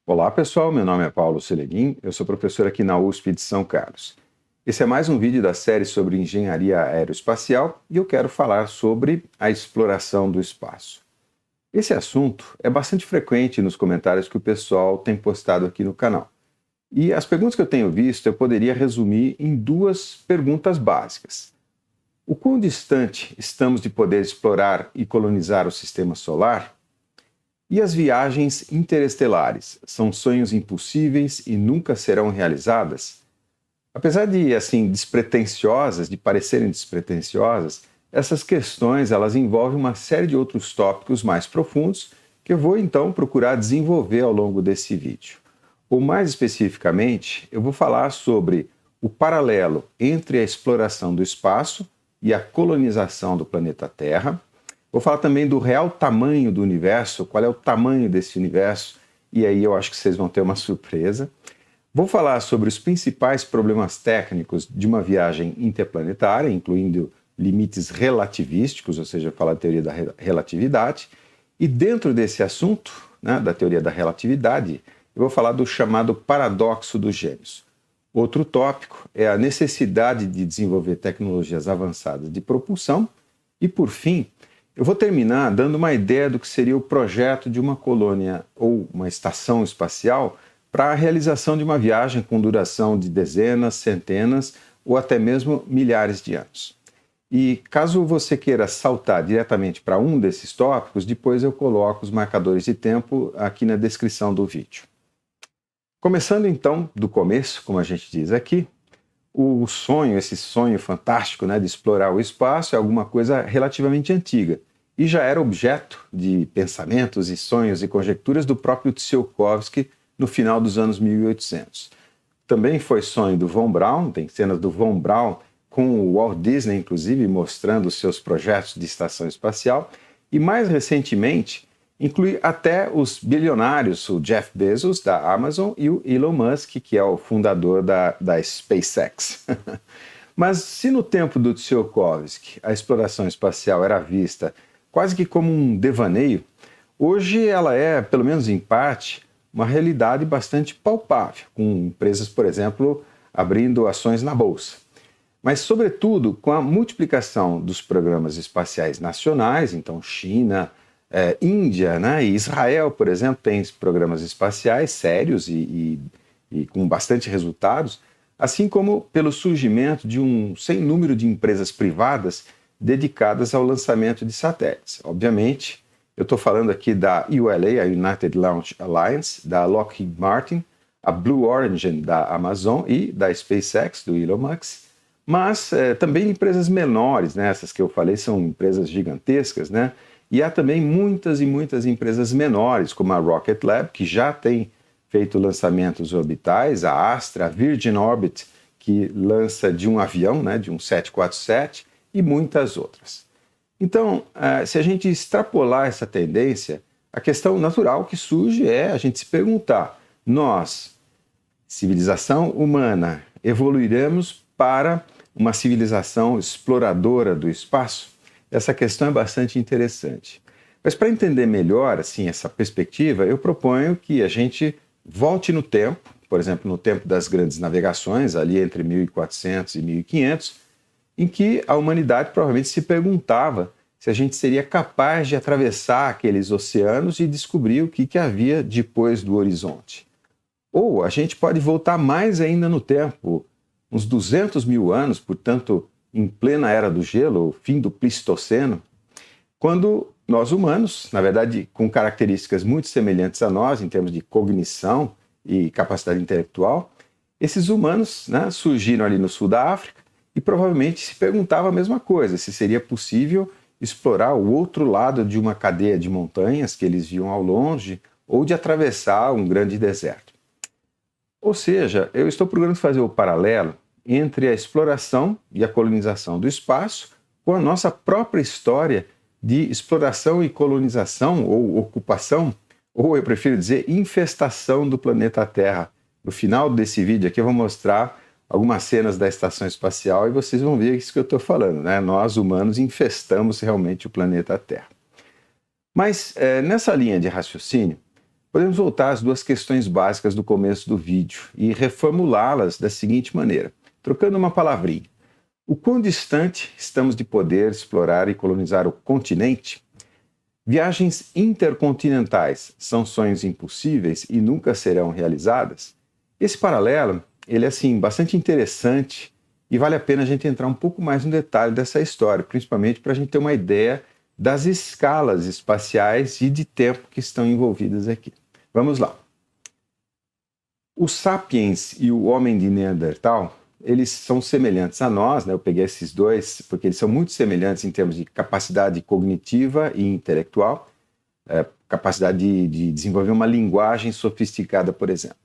Olá pessoal, meu nome é Paulo Seleguin, eu sou professor aqui na USP de São Carlos. Esse é mais um vídeo da série sobre engenharia aeroespacial e eu quero falar sobre a exploração do espaço. Esse assunto é bastante frequente nos comentários que o pessoal tem postado aqui no canal. E as perguntas que eu tenho visto eu poderia resumir em duas perguntas básicas. O quão distante estamos de poder explorar e colonizar o sistema solar? E as viagens interestelares são sonhos impossíveis e nunca serão realizadas? Apesar de de parecerem despretensiosas, essas questões elas envolvem uma série de outros tópicos mais profundos que eu vou então procurar desenvolver ao longo desse vídeo. Ou mais especificamente, eu vou falar sobre o paralelo entre a exploração do espaço e a colonização do planeta Terra. Vou falar também do real tamanho do universo, qual é o tamanho desse universo, e aí eu acho que vocês vão ter uma surpresa. Vou falar sobre os principais problemas técnicos de uma viagem interplanetária, incluindo limites relativísticos, ou seja, falar da teoria da relatividade. E dentro desse assunto, da teoria da relatividade, eu vou falar do chamado paradoxo dos gêmeos. Outro tópico é a necessidade de desenvolver tecnologias avançadas de propulsão. E, por fim, eu vou terminar dando uma ideia do que seria o projeto de uma colônia ou uma estação espacial para a realização de uma viagem com duração de dezenas, centenas ou até mesmo milhares de anos. E caso você queira saltar diretamente para um desses tópicos, depois eu coloco os marcadores de tempo aqui na descrição do vídeo. Começando então do começo, como a gente diz aqui, esse sonho fantástico de explorar o espaço é alguma coisa relativamente antiga e já era objeto de pensamentos e sonhos e conjecturas do próprio Tsiolkovsky no final dos anos 1800. Também foi sonho do Von Braun, tem cenas do Von Braun com o Walt Disney, inclusive, mostrando os seus projetos de estação espacial, e mais recentemente inclui até os bilionários, o Jeff Bezos, da Amazon, e o Elon Musk, que é o fundador da SpaceX. Mas se no tempo do Tsiolkovsky a exploração espacial era vista quase que como um devaneio, hoje ela é, pelo menos em parte, uma realidade bastante palpável, com empresas, por exemplo, abrindo ações na Bolsa. Mas, sobretudo, com a multiplicação dos programas espaciais nacionais, então China, Índia, e Israel, por exemplo, tem programas espaciais sérios e com bastante resultados, assim como pelo surgimento de um sem número de empresas privadas dedicadas ao lançamento de satélites. Obviamente, eu estou falando aqui da ULA, a United Launch Alliance, da Lockheed Martin, a Blue Origin da Amazon e da SpaceX, do Elon Musk, mas também empresas menores, essas que eu falei são empresas gigantescas, e há também muitas e muitas empresas menores, como a Rocket Lab, que já tem feito lançamentos orbitais, a Astra, a Virgin Orbit, que lança de um avião, de um 747, e muitas outras. Então, se a gente extrapolar essa tendência, a questão natural que surge é a gente se perguntar: nós, civilização humana, evoluiremos para uma civilização exploradora do espaço? Essa questão é bastante interessante. Mas para entender melhor essa perspectiva, eu proponho que a gente volte no tempo, por exemplo, no tempo das grandes navegações, ali entre 1400 e 1500, em que a humanidade provavelmente se perguntava se a gente seria capaz de atravessar aqueles oceanos e descobrir o que havia depois do horizonte. Ou a gente pode voltar mais ainda no tempo, uns 200 mil anos, portanto, em plena era do gelo, o fim do Pleistoceno, quando nós humanos, na verdade com características muito semelhantes a nós em termos de cognição e capacidade intelectual, esses humanos surgiram ali no sul da África e provavelmente se perguntavam a mesma coisa, se seria possível explorar o outro lado de uma cadeia de montanhas que eles viam ao longe ou de atravessar um grande deserto. Ou seja, eu estou procurando fazer o paralelo entre a exploração e a colonização do espaço com a nossa própria história de exploração e colonização, ou ocupação, ou eu prefiro dizer infestação do planeta Terra. No final desse vídeo aqui eu vou mostrar algumas cenas da estação espacial e vocês vão ver isso que eu estou falando, Nós, humanos, infestamos realmente o planeta Terra. Mas nessa linha de raciocínio, podemos voltar às duas questões básicas do começo do vídeo e reformulá-las da seguinte maneira, trocando uma palavrinha. O quão distante estamos de poder explorar e colonizar o continente? Viagens intercontinentais são sonhos impossíveis e nunca serão realizadas? Esse paralelo, ele é assim, bastante interessante e vale a pena a gente entrar um pouco mais no detalhe dessa história, principalmente para a gente ter uma ideia das escalas espaciais e de tempo que estão envolvidas aqui. Vamos lá. Os sapiens e o homem de Neandertal, eles são semelhantes a nós, né? Eu peguei esses dois porque eles são muito semelhantes em termos de capacidade cognitiva e intelectual, capacidade de desenvolver uma linguagem sofisticada, por exemplo.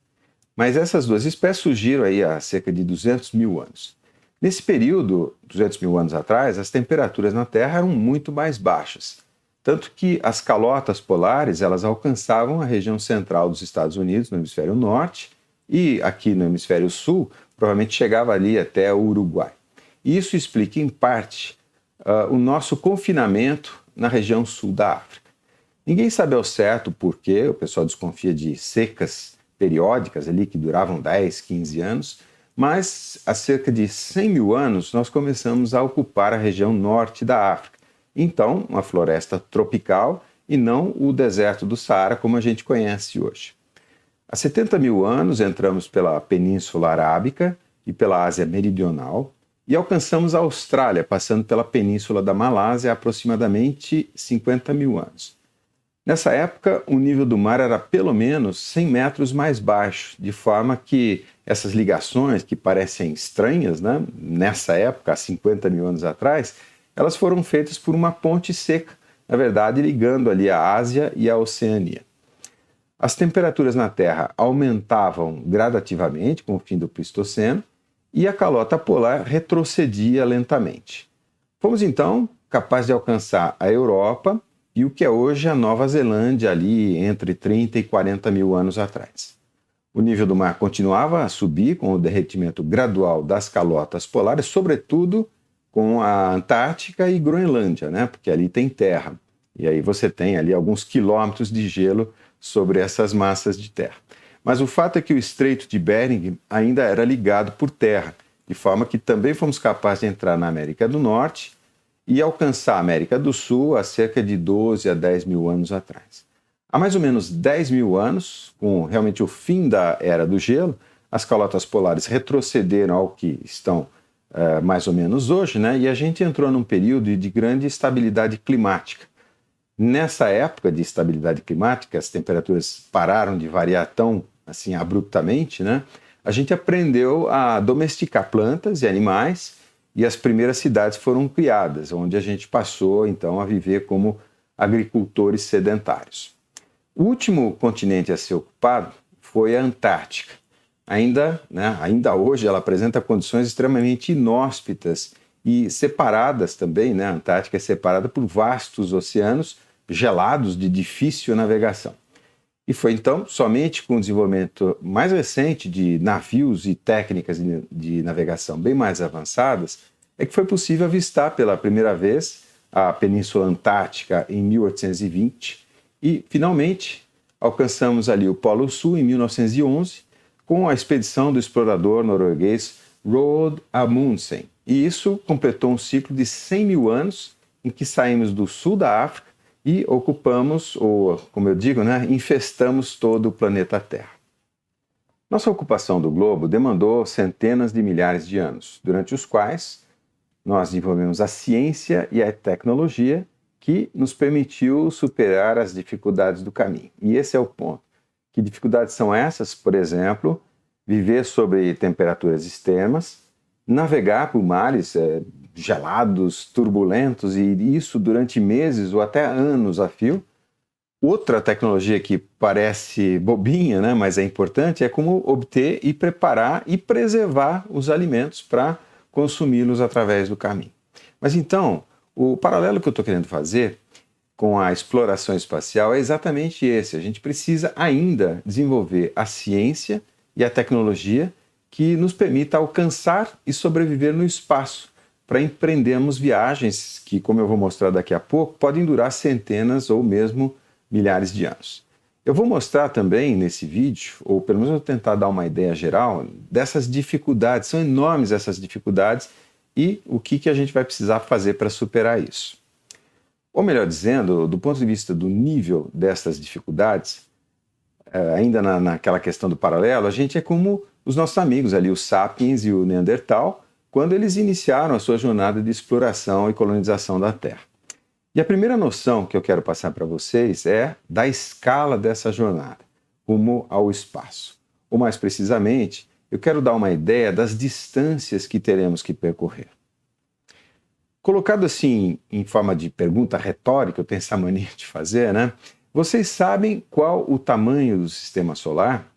Mas essas duas espécies surgiram aí há cerca de 200 mil anos. Nesse período, 200 mil anos atrás, as temperaturas na Terra eram muito mais baixas, tanto que as calotas polares elas alcançavam a região central dos Estados Unidos, no hemisfério norte, e aqui no hemisfério sul, provavelmente chegava ali até o Uruguai. E isso explica, em parte, o nosso confinamento na região sul da África. Ninguém sabe ao certo por quê, o pessoal desconfia de secas periódicas ali que duravam 10, 15 anos, mas há cerca de 100 mil anos nós começamos a ocupar a região norte da África. Então, uma floresta tropical e não o deserto do Saara como a gente conhece hoje. Há 70 mil anos entramos pela Península Arábica e pela Ásia Meridional e alcançamos a Austrália, passando pela Península da Malásia há aproximadamente 50 mil anos. Nessa época, o nível do mar era pelo menos 100 metros mais baixo, de forma que essas ligações, que parecem estranhas, né, nessa época, há 50 mil anos atrás, elas foram feitas por uma ponte seca, na verdade, ligando ali a Ásia e a Oceania. As temperaturas na Terra aumentavam gradativamente com o fim do Pleistoceno e a calota polar retrocedia lentamente. Fomos então capazes de alcançar a Europa e o que é hoje a Nova Zelândia, ali entre 30 e 40 mil anos atrás. O nível do mar continuava a subir com o derretimento gradual das calotas polares, sobretudo com a Antártica e Groenlândia, né? Porque ali tem terra. E aí você tem ali alguns quilômetros de gelo sobre essas massas de terra. Mas o fato é que o Estreito de Bering ainda era ligado por terra, de forma que também fomos capazes de entrar na América do Norte e alcançar a América do Sul há cerca de 12 a 10 mil anos atrás. Há mais ou menos 10 mil anos, com realmente o fim da Era do Gelo, as calotas polares retrocederam ao que estão mais ou menos hoje, né? E a gente entrou num período de grande estabilidade climática. Nessa época de estabilidade climática, as temperaturas pararam de variar tão assim abruptamente, né? A gente aprendeu a domesticar plantas e animais e as primeiras cidades foram criadas, onde a gente passou então a viver como agricultores sedentários. O último continente a ser ocupado foi a Antártica. Ainda hoje ela apresenta condições extremamente inóspitas e separadas também, né? A Antártica é separada por vastos oceanos gelados de difícil navegação. E foi então somente com o desenvolvimento mais recente de navios e técnicas de navegação bem mais avançadas é que foi possível avistar pela primeira vez a Península Antártica em 1820 e, finalmente, alcançamos ali o Polo Sul em 1911 com a expedição do explorador norueguês Roald Amundsen. E isso completou um ciclo de 100 mil anos em que saímos do sul da África e ocupamos, ou como eu digo, né, infestamos todo o planeta Terra. Nossa ocupação do globo demandou centenas de milhares de anos, durante os quais nós desenvolvemos a ciência e a tecnologia que nos permitiu superar as dificuldades do caminho. E esse é o ponto. Que dificuldades são essas? Por exemplo, viver sob temperaturas extremas, navegar por mares gelados, turbulentos, e isso durante meses ou até anos a fio. Outra tecnologia que parece bobinha, né, mas é importante, é como obter e preparar e preservar os alimentos para consumi-los através do caminho. Mas então, o paralelo que eu estou querendo fazer com a exploração espacial é exatamente esse. A gente precisa ainda desenvolver a ciência e a tecnologia que nos permita alcançar e sobreviver no espaço, para empreendermos viagens que, como eu vou mostrar daqui a pouco, podem durar centenas ou mesmo milhares de anos. Eu vou mostrar também nesse vídeo, ou pelo menos vou tentar dar uma ideia geral, dessas dificuldades. São enormes essas dificuldades e o que a gente vai precisar fazer para superar isso. Ou melhor dizendo, do ponto de vista do nível dessas dificuldades, ainda naquela questão do paralelo, a gente é como os nossos amigos ali, os Sapiens e o Neandertal, quando eles iniciaram a sua jornada de exploração e colonização da Terra. E a primeira noção que eu quero passar para vocês é da escala dessa jornada, rumo ao espaço. Ou mais precisamente, eu quero dar uma ideia das distâncias que teremos que percorrer. Colocado assim em forma de pergunta retórica, eu tenho essa mania de fazer, né? Vocês sabem qual o tamanho do sistema solar?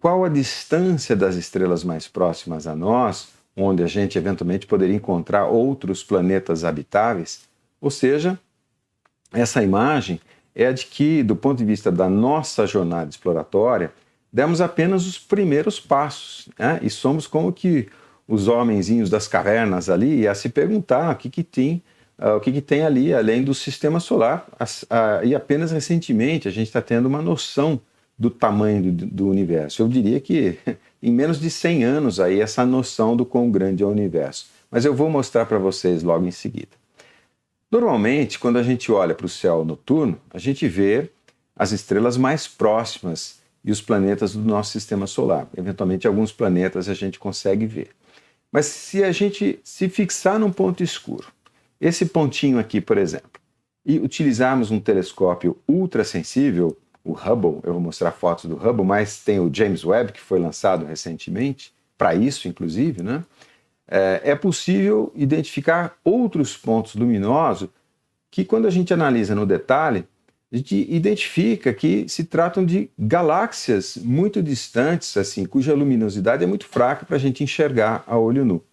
Qual a distância das estrelas mais próximas a nós, onde a gente eventualmente poderia encontrar outros planetas habitáveis? Ou seja, essa imagem é a de que, do ponto de vista da nossa jornada exploratória, demos apenas os primeiros passos, né? E somos como que os homenzinhos das cavernas ali a se perguntar o que tem ali além do sistema solar. E apenas recentemente a gente está tendo uma noção do tamanho do universo. Eu diria que em menos de 100 anos aí essa noção do quão grande é o universo. Mas eu vou mostrar para vocês logo em seguida. Normalmente, quando a gente olha para o céu noturno, a gente vê as estrelas mais próximas e os planetas do nosso sistema solar. Eventualmente, alguns planetas a gente consegue ver. Mas se a gente se fixar num ponto escuro, esse pontinho aqui, por exemplo, e utilizarmos um telescópio ultrassensível, o Hubble, eu vou mostrar fotos do Hubble, mas tem o James Webb, que foi lançado recentemente, para isso, inclusive, né? É possível identificar outros pontos luminosos que, quando a gente analisa no detalhe, a gente identifica que se tratam de galáxias muito distantes, assim, cuja luminosidade é muito fraca para a gente enxergar a olho nu.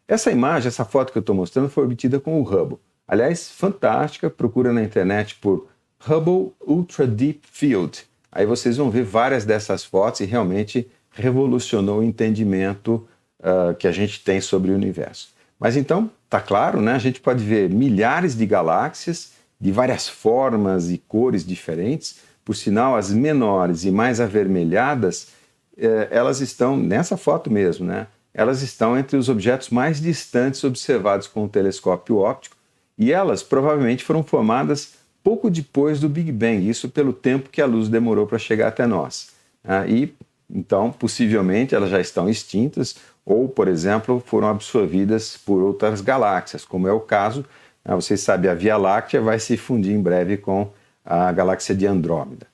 Essa imagem, essa foto que eu estou mostrando, foi obtida com o Hubble. Aliás, fantástica, procura na internet por Hubble Ultra Deep Field. Aí vocês vão ver várias dessas fotos e realmente revolucionou o entendimento que a gente tem sobre o universo. Mas então, tá claro, né? A gente pode ver milhares de galáxias de várias formas e cores diferentes. Por sinal, as menores e mais avermelhadas, elas estão nessa foto mesmo, né? Elas estão entre os objetos mais distantes observados com o telescópio óptico e elas provavelmente foram formadas pouco depois do Big Bang, isso pelo tempo que a luz demorou para chegar até nós. E então, possivelmente, elas já estão extintas ou, por exemplo, foram absorvidas por outras galáxias, como é o caso, vocês sabem, a Via Láctea vai se fundir em breve com a galáxia de Andrômeda.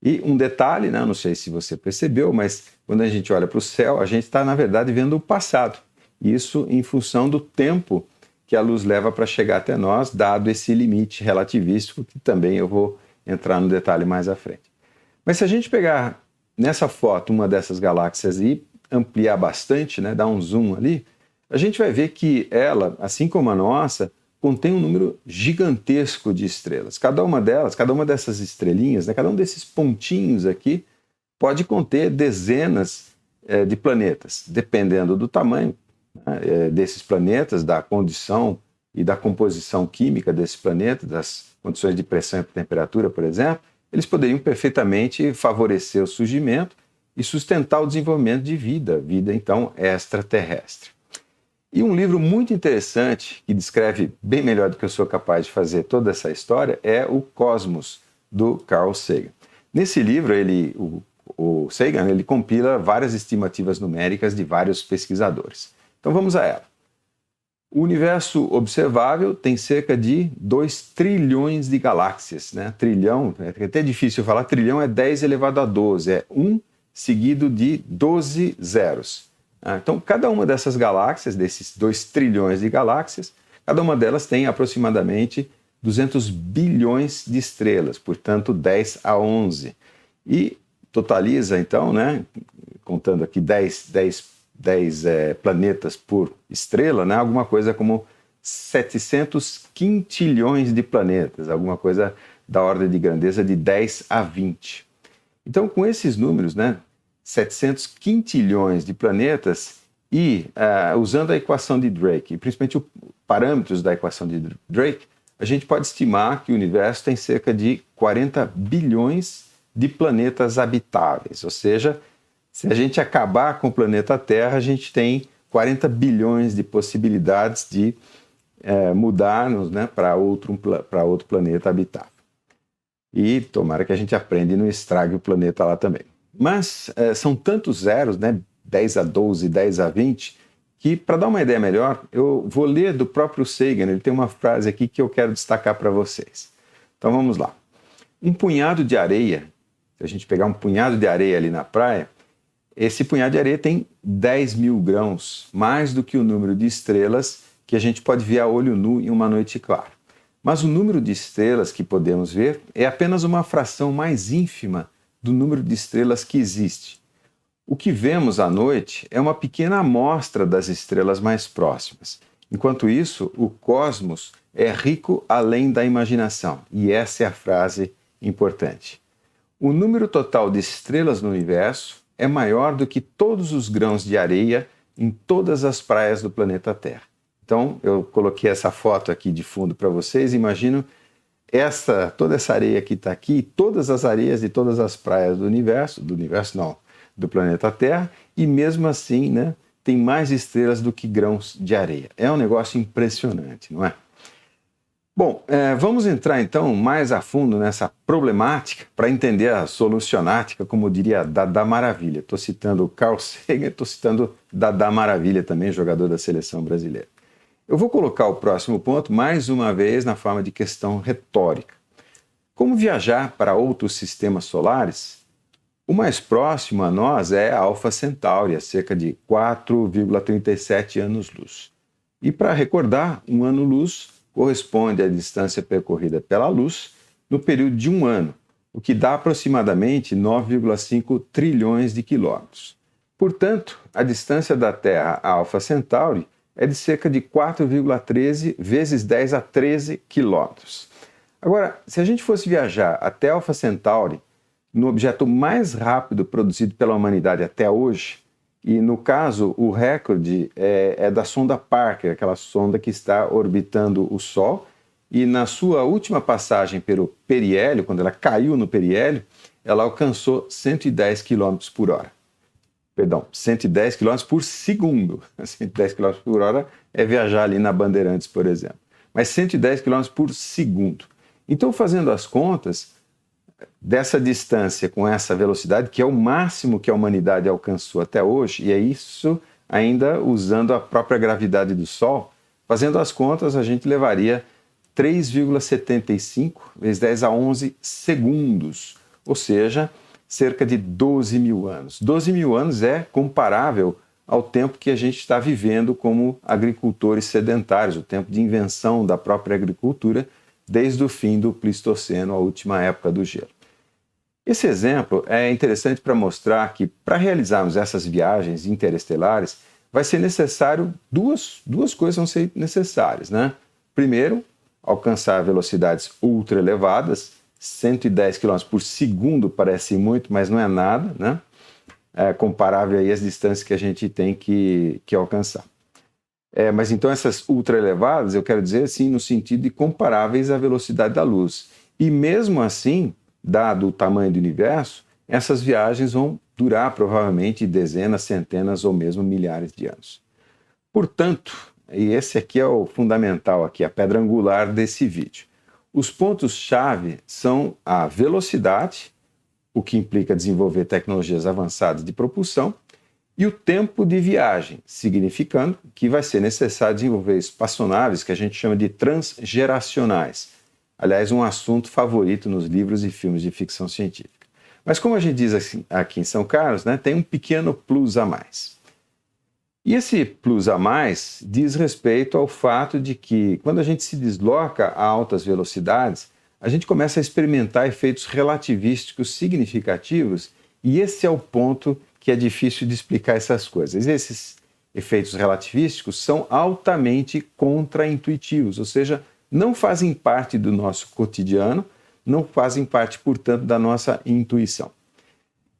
E um detalhe, né, não sei se você percebeu, mas quando a gente olha para o céu, a gente está, na verdade, vendo o passado. Isso em função do tempo que a luz leva para chegar até nós, dado esse limite relativístico, que também eu vou entrar no detalhe mais à frente. Mas se a gente pegar nessa foto uma dessas galáxias e ampliar bastante, né, dar um zoom ali, a gente vai ver que ela, assim como a nossa, contém um número gigantesco de estrelas. Cada uma delas, cada uma dessas estrelinhas, né, cada um desses pontinhos aqui, pode conter dezenas de planetas, dependendo do tamanho desses planetas, da condição e da composição química desse planeta, das condições de pressão e temperatura, por exemplo. Eles poderiam perfeitamente favorecer o surgimento e sustentar o desenvolvimento de vida então extraterrestre. E um livro muito interessante, que descreve bem melhor do que eu sou capaz de fazer toda essa história, é o Cosmos, do Carl Sagan. Nesse livro, o Sagan ele compila várias estimativas numéricas de vários pesquisadores. Então vamos a ela. O universo observável tem cerca de 2 trilhões de galáxias, né? Trilhão, é até difícil falar, trilhão é 10 elevado a 12, é 1 seguido de 12 zeros. Então, cada uma dessas galáxias, desses 2 trilhões de galáxias, cada uma delas tem aproximadamente 200 bilhões de estrelas, portanto 10 a 11. E totaliza, então, né, contando aqui 10 planetas por estrela, né, alguma coisa como 700 quintilhões de planetas, alguma coisa da ordem de grandeza de 10 a 20. Então, com esses números, né, 700 quintilhões de planetas e usando a equação de Drake, principalmente os parâmetros da equação de Drake, a gente pode estimar que o universo tem cerca de 40 bilhões de planetas habitáveis. Ou seja, se a gente acabar com o planeta Terra, a gente tem 40 bilhões de possibilidades de mudarmos, né, para outro planeta habitável. E tomara que a gente aprenda e não estrague o planeta lá também. Mas são tantos zeros, né, 10 a 12, 10 a 20, que para dar uma ideia melhor, eu vou ler do próprio Sagan. Ele tem uma frase aqui que eu quero destacar para vocês. Então vamos lá. Um punhado de areia, se a gente pegar um punhado de areia ali na praia, esse punhado de areia tem 10 mil grãos, mais do que o número de estrelas que a gente pode ver a olho nu em uma noite clara. Mas o número de estrelas que podemos ver é apenas uma fração mais ínfima do número de estrelas que existe. O que vemos à noite é uma pequena amostra das estrelas mais próximas. Enquanto isso, o cosmos é rico além da imaginação. E essa é a frase importante. O número total de estrelas no universo é maior do que todos os grãos de areia em todas as praias do planeta Terra. Então, eu coloquei essa foto aqui de fundo para vocês. Imagino toda essa areia que está aqui, todas as areias de todas as praias do planeta Terra, e mesmo assim, né, tem mais estrelas do que grãos de areia. É um negócio impressionante, não é? Bom, vamos entrar então mais a fundo nessa problemática para entender a solucionática, como diria Dada Maravilha. Estou citando Carl Sagan, estou citando Dada Maravilha também, jogador da seleção brasileira. Eu vou colocar o próximo ponto mais uma vez na forma de questão retórica. Como viajar para outros sistemas solares? O mais próximo a nós é Alpha Centauri, a cerca de 4,37 anos-luz. E para recordar, um ano-luz corresponde à distância percorrida pela luz no período de um ano, o que dá aproximadamente 9,5 trilhões de quilômetros. Portanto, a distância da Terra a Alpha Centauri é de cerca de 4,13 vezes 10 a 13 quilômetros. Agora, se a gente fosse viajar até Alpha Centauri, no objeto mais rápido produzido pela humanidade até hoje, e no caso o recorde é da sonda Parker, aquela sonda que está orbitando o Sol, e na sua última passagem pelo periélio, quando ela caiu no periélio, ela alcançou 110 km por hora. Perdão, 110 km por segundo. 110 km por hora é viajar ali na Bandeirantes, por exemplo. Mas 110 km por segundo. Então, fazendo as contas, dessa distância com essa velocidade, que é o máximo que a humanidade alcançou até hoje, e é isso ainda usando a própria gravidade do Sol, fazendo as contas, a gente levaria 3,75 vezes 10 a 11 segundos, ou seja, cerca de 12 mil anos. 12 mil anos é comparável ao tempo que a gente está vivendo como agricultores sedentários, o tempo de invenção da própria agricultura, desde o fim do Pleistoceno, a última época do gelo. Esse exemplo é interessante para mostrar que, para realizarmos essas viagens interestelares, vai ser necessário duas coisas vão ser necessárias, né? Primeiro, alcançar velocidades ultra elevadas, 110 km por segundo parece muito, mas não é nada, né? É comparável aí às distâncias que a gente tem que alcançar. Mas então essas ultra elevadas, eu quero dizer assim, no sentido de comparáveis à velocidade da luz. E mesmo assim, dado o tamanho do universo, essas viagens vão durar provavelmente dezenas, centenas ou mesmo milhares de anos. Portanto, e esse aqui é o fundamental, aqui, a pedra angular desse vídeo. Os pontos-chave são a velocidade, o que implica desenvolver tecnologias avançadas de propulsão, e o tempo de viagem, significando que vai ser necessário desenvolver espaçonaves que a gente chama de transgeracionais. Aliás, um assunto favorito nos livros e filmes de ficção científica. Mas como a gente diz assim, aqui em São Carlos, né, tem um pequeno plus a mais. E esse plus a mais diz respeito ao fato de que, quando a gente se desloca a altas velocidades, a gente começa a experimentar efeitos relativísticos significativos, e esse é o ponto que é difícil de explicar essas coisas. Esses efeitos relativísticos são altamente contraintuitivos, ou seja, não fazem parte do nosso cotidiano, não fazem parte, portanto, da nossa intuição.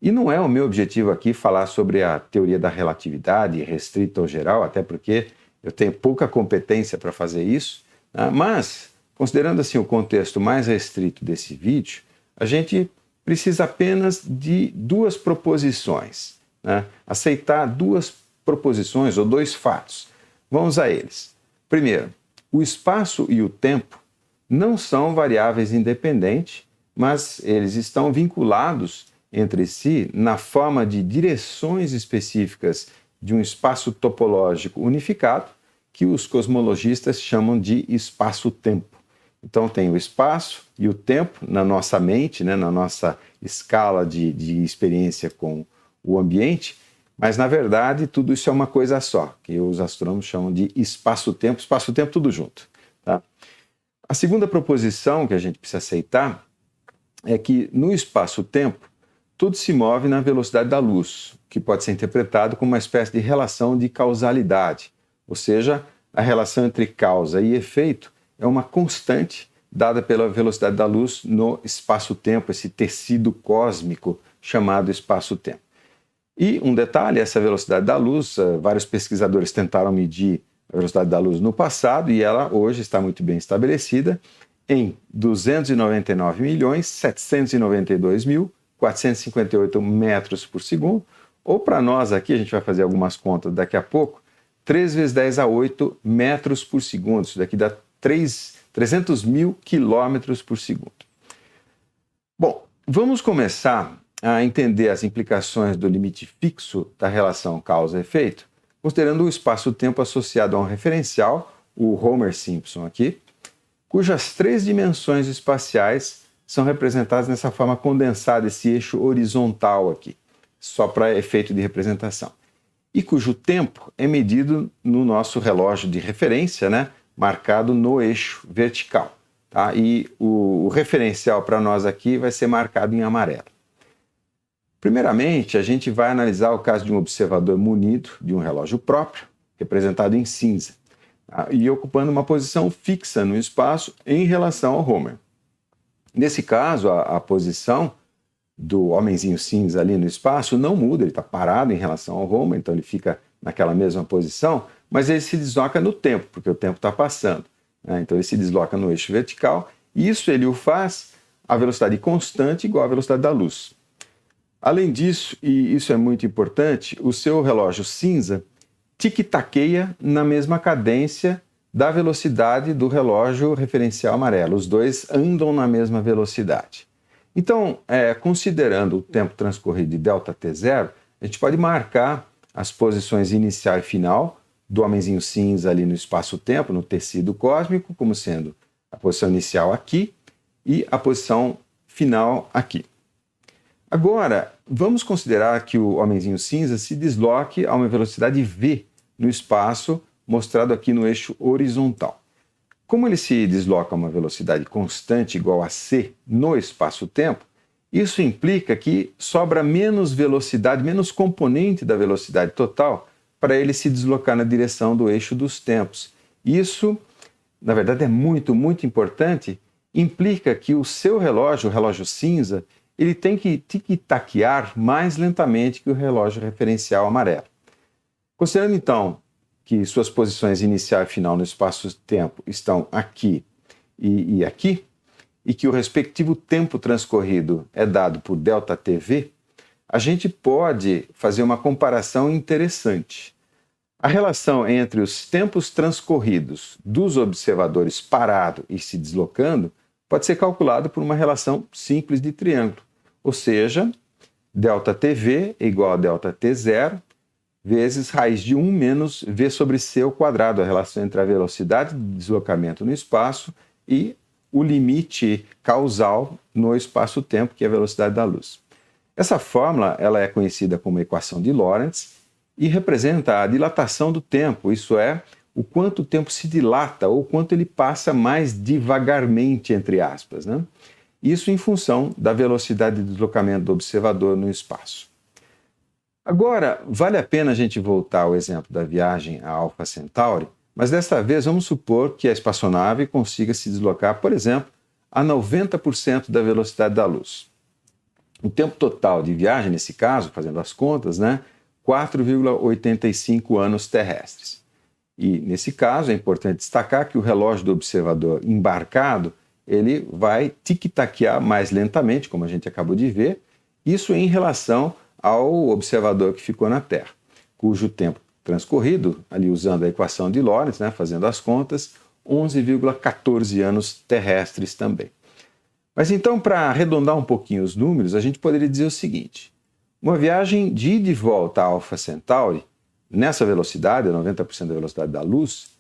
E não é o meu objetivo aqui falar sobre a teoria da relatividade restrita ao geral, até porque eu tenho pouca competência para fazer isso, né? Mas, considerando assim o contexto mais restrito desse vídeo, a gente precisa apenas de duas proposições, né? Aceitar duas proposições ou dois fatos. Vamos a eles. Primeiro, o espaço e o tempo não são variáveis independentes, mas eles estão vinculados entre si na forma de direções específicas de um espaço topológico unificado, que os cosmologistas chamam de espaço-tempo. Então tem o espaço e o tempo na nossa mente, né, na nossa escala de experiência com o ambiente, mas na verdade tudo isso é uma coisa só, que os astrônomos chamam de espaço-tempo tudo junto. Tá? A segunda proposição que a gente precisa aceitar é que no espaço-tempo tudo se move na velocidade da luz, que pode ser interpretado como uma espécie de relação de causalidade, ou seja, a relação entre causa e efeito é uma constante dada pela velocidade da luz no espaço-tempo, esse tecido cósmico chamado espaço-tempo. E um detalhe, essa velocidade da luz, vários pesquisadores tentaram medir a velocidade da luz no passado e ela hoje está muito bem estabelecida em 299.792.458 metros por segundo, ou para nós aqui, a gente vai fazer algumas contas daqui a pouco, 3 vezes 10 a 8 metros por segundo, isso daqui dá 300 mil quilômetros por segundo. Bom, vamos começar a entender as implicações do limite fixo da relação causa-efeito, considerando o espaço-tempo associado a um referencial, o Homer-Simpson aqui, cujas 3 dimensões espaciais são representadas nessa forma condensada, esse eixo horizontal aqui, só para efeito de representação, e cujo tempo é medido no nosso relógio de referência, né, marcado no eixo vertical. Tá? E o referencial para nós aqui vai ser marcado em amarelo. Primeiramente, a gente vai analisar o caso de um observador munido de um relógio próprio, representado em cinza, tá? E ocupando uma posição fixa no espaço em relação ao Homer. Nesse caso, a posição do homenzinho cinza ali no espaço não muda, ele está parado em relação ao Homer, então ele fica naquela mesma posição, mas ele se desloca no tempo, porque o tempo está passando, né? Então ele se desloca no eixo vertical, e isso ele o faz a velocidade constante igual à velocidade da luz. Além disso, e isso é muito importante, o seu relógio cinza tic-taqueia na mesma cadência da velocidade do relógio referencial amarelo. Os dois andam na mesma velocidade. Então, considerando o tempo transcorrido de ΔT0, a gente pode marcar as posições inicial e final do homenzinho cinza ali no espaço-tempo, no tecido cósmico, como sendo a posição inicial aqui e a posição final aqui. Agora, vamos considerar que o homenzinho cinza se desloque a uma velocidade v no espaço, mostrado aqui no eixo horizontal. Como ele se desloca a uma velocidade constante igual a c no espaço-tempo, isso implica que sobra menos velocidade, menos componente da velocidade total para ele se deslocar na direção do eixo dos tempos. Isso, na verdade, é muito, muito importante, implica que o seu relógio, o relógio cinza, ele tem que tic-taquear mais lentamente que o relógio referencial amarelo. Considerando, então, que suas posições inicial e final no espaço-tempo estão aqui e aqui, e que o respectivo tempo transcorrido é dado por ΔTV, a gente pode fazer uma comparação interessante. A relação entre os tempos transcorridos dos observadores parado e se deslocando pode ser calculada por uma relação simples de triângulo, ou seja, ΔTV é igual a ΔT0 vezes raiz de 1 menos v sobre c ao quadrado, a relação entre a velocidade de deslocamento no espaço e o limite causal no espaço-tempo, que é a velocidade da luz. Essa fórmula ela é conhecida como equação de Lorentz e representa a dilatação do tempo, isso é, o quanto o tempo se dilata ou quanto ele passa mais devagarmente, entre aspas, né? Isso em função da velocidade de deslocamento do observador no espaço. Agora, vale a pena a gente voltar ao exemplo da viagem a Alpha Centauri, mas desta vez vamos supor que a espaçonave consiga se deslocar, por exemplo, a 90% da velocidade da luz. O tempo total de viagem, nesse caso, fazendo as contas, 4,85 anos terrestres. E, nesse caso, é importante destacar que o relógio do observador embarcado ele vai tic-taquear mais lentamente, como a gente acabou de ver, isso em relação ao observador que ficou na Terra, cujo tempo transcorrido, ali usando a equação de Lorentz, né, fazendo as contas, 11,14 anos terrestres também. Mas então, para arredondar um pouquinho os números, a gente poderia dizer o seguinte: uma viagem de ida e volta a Alpha Centauri, nessa velocidade, 90% da velocidade da luz,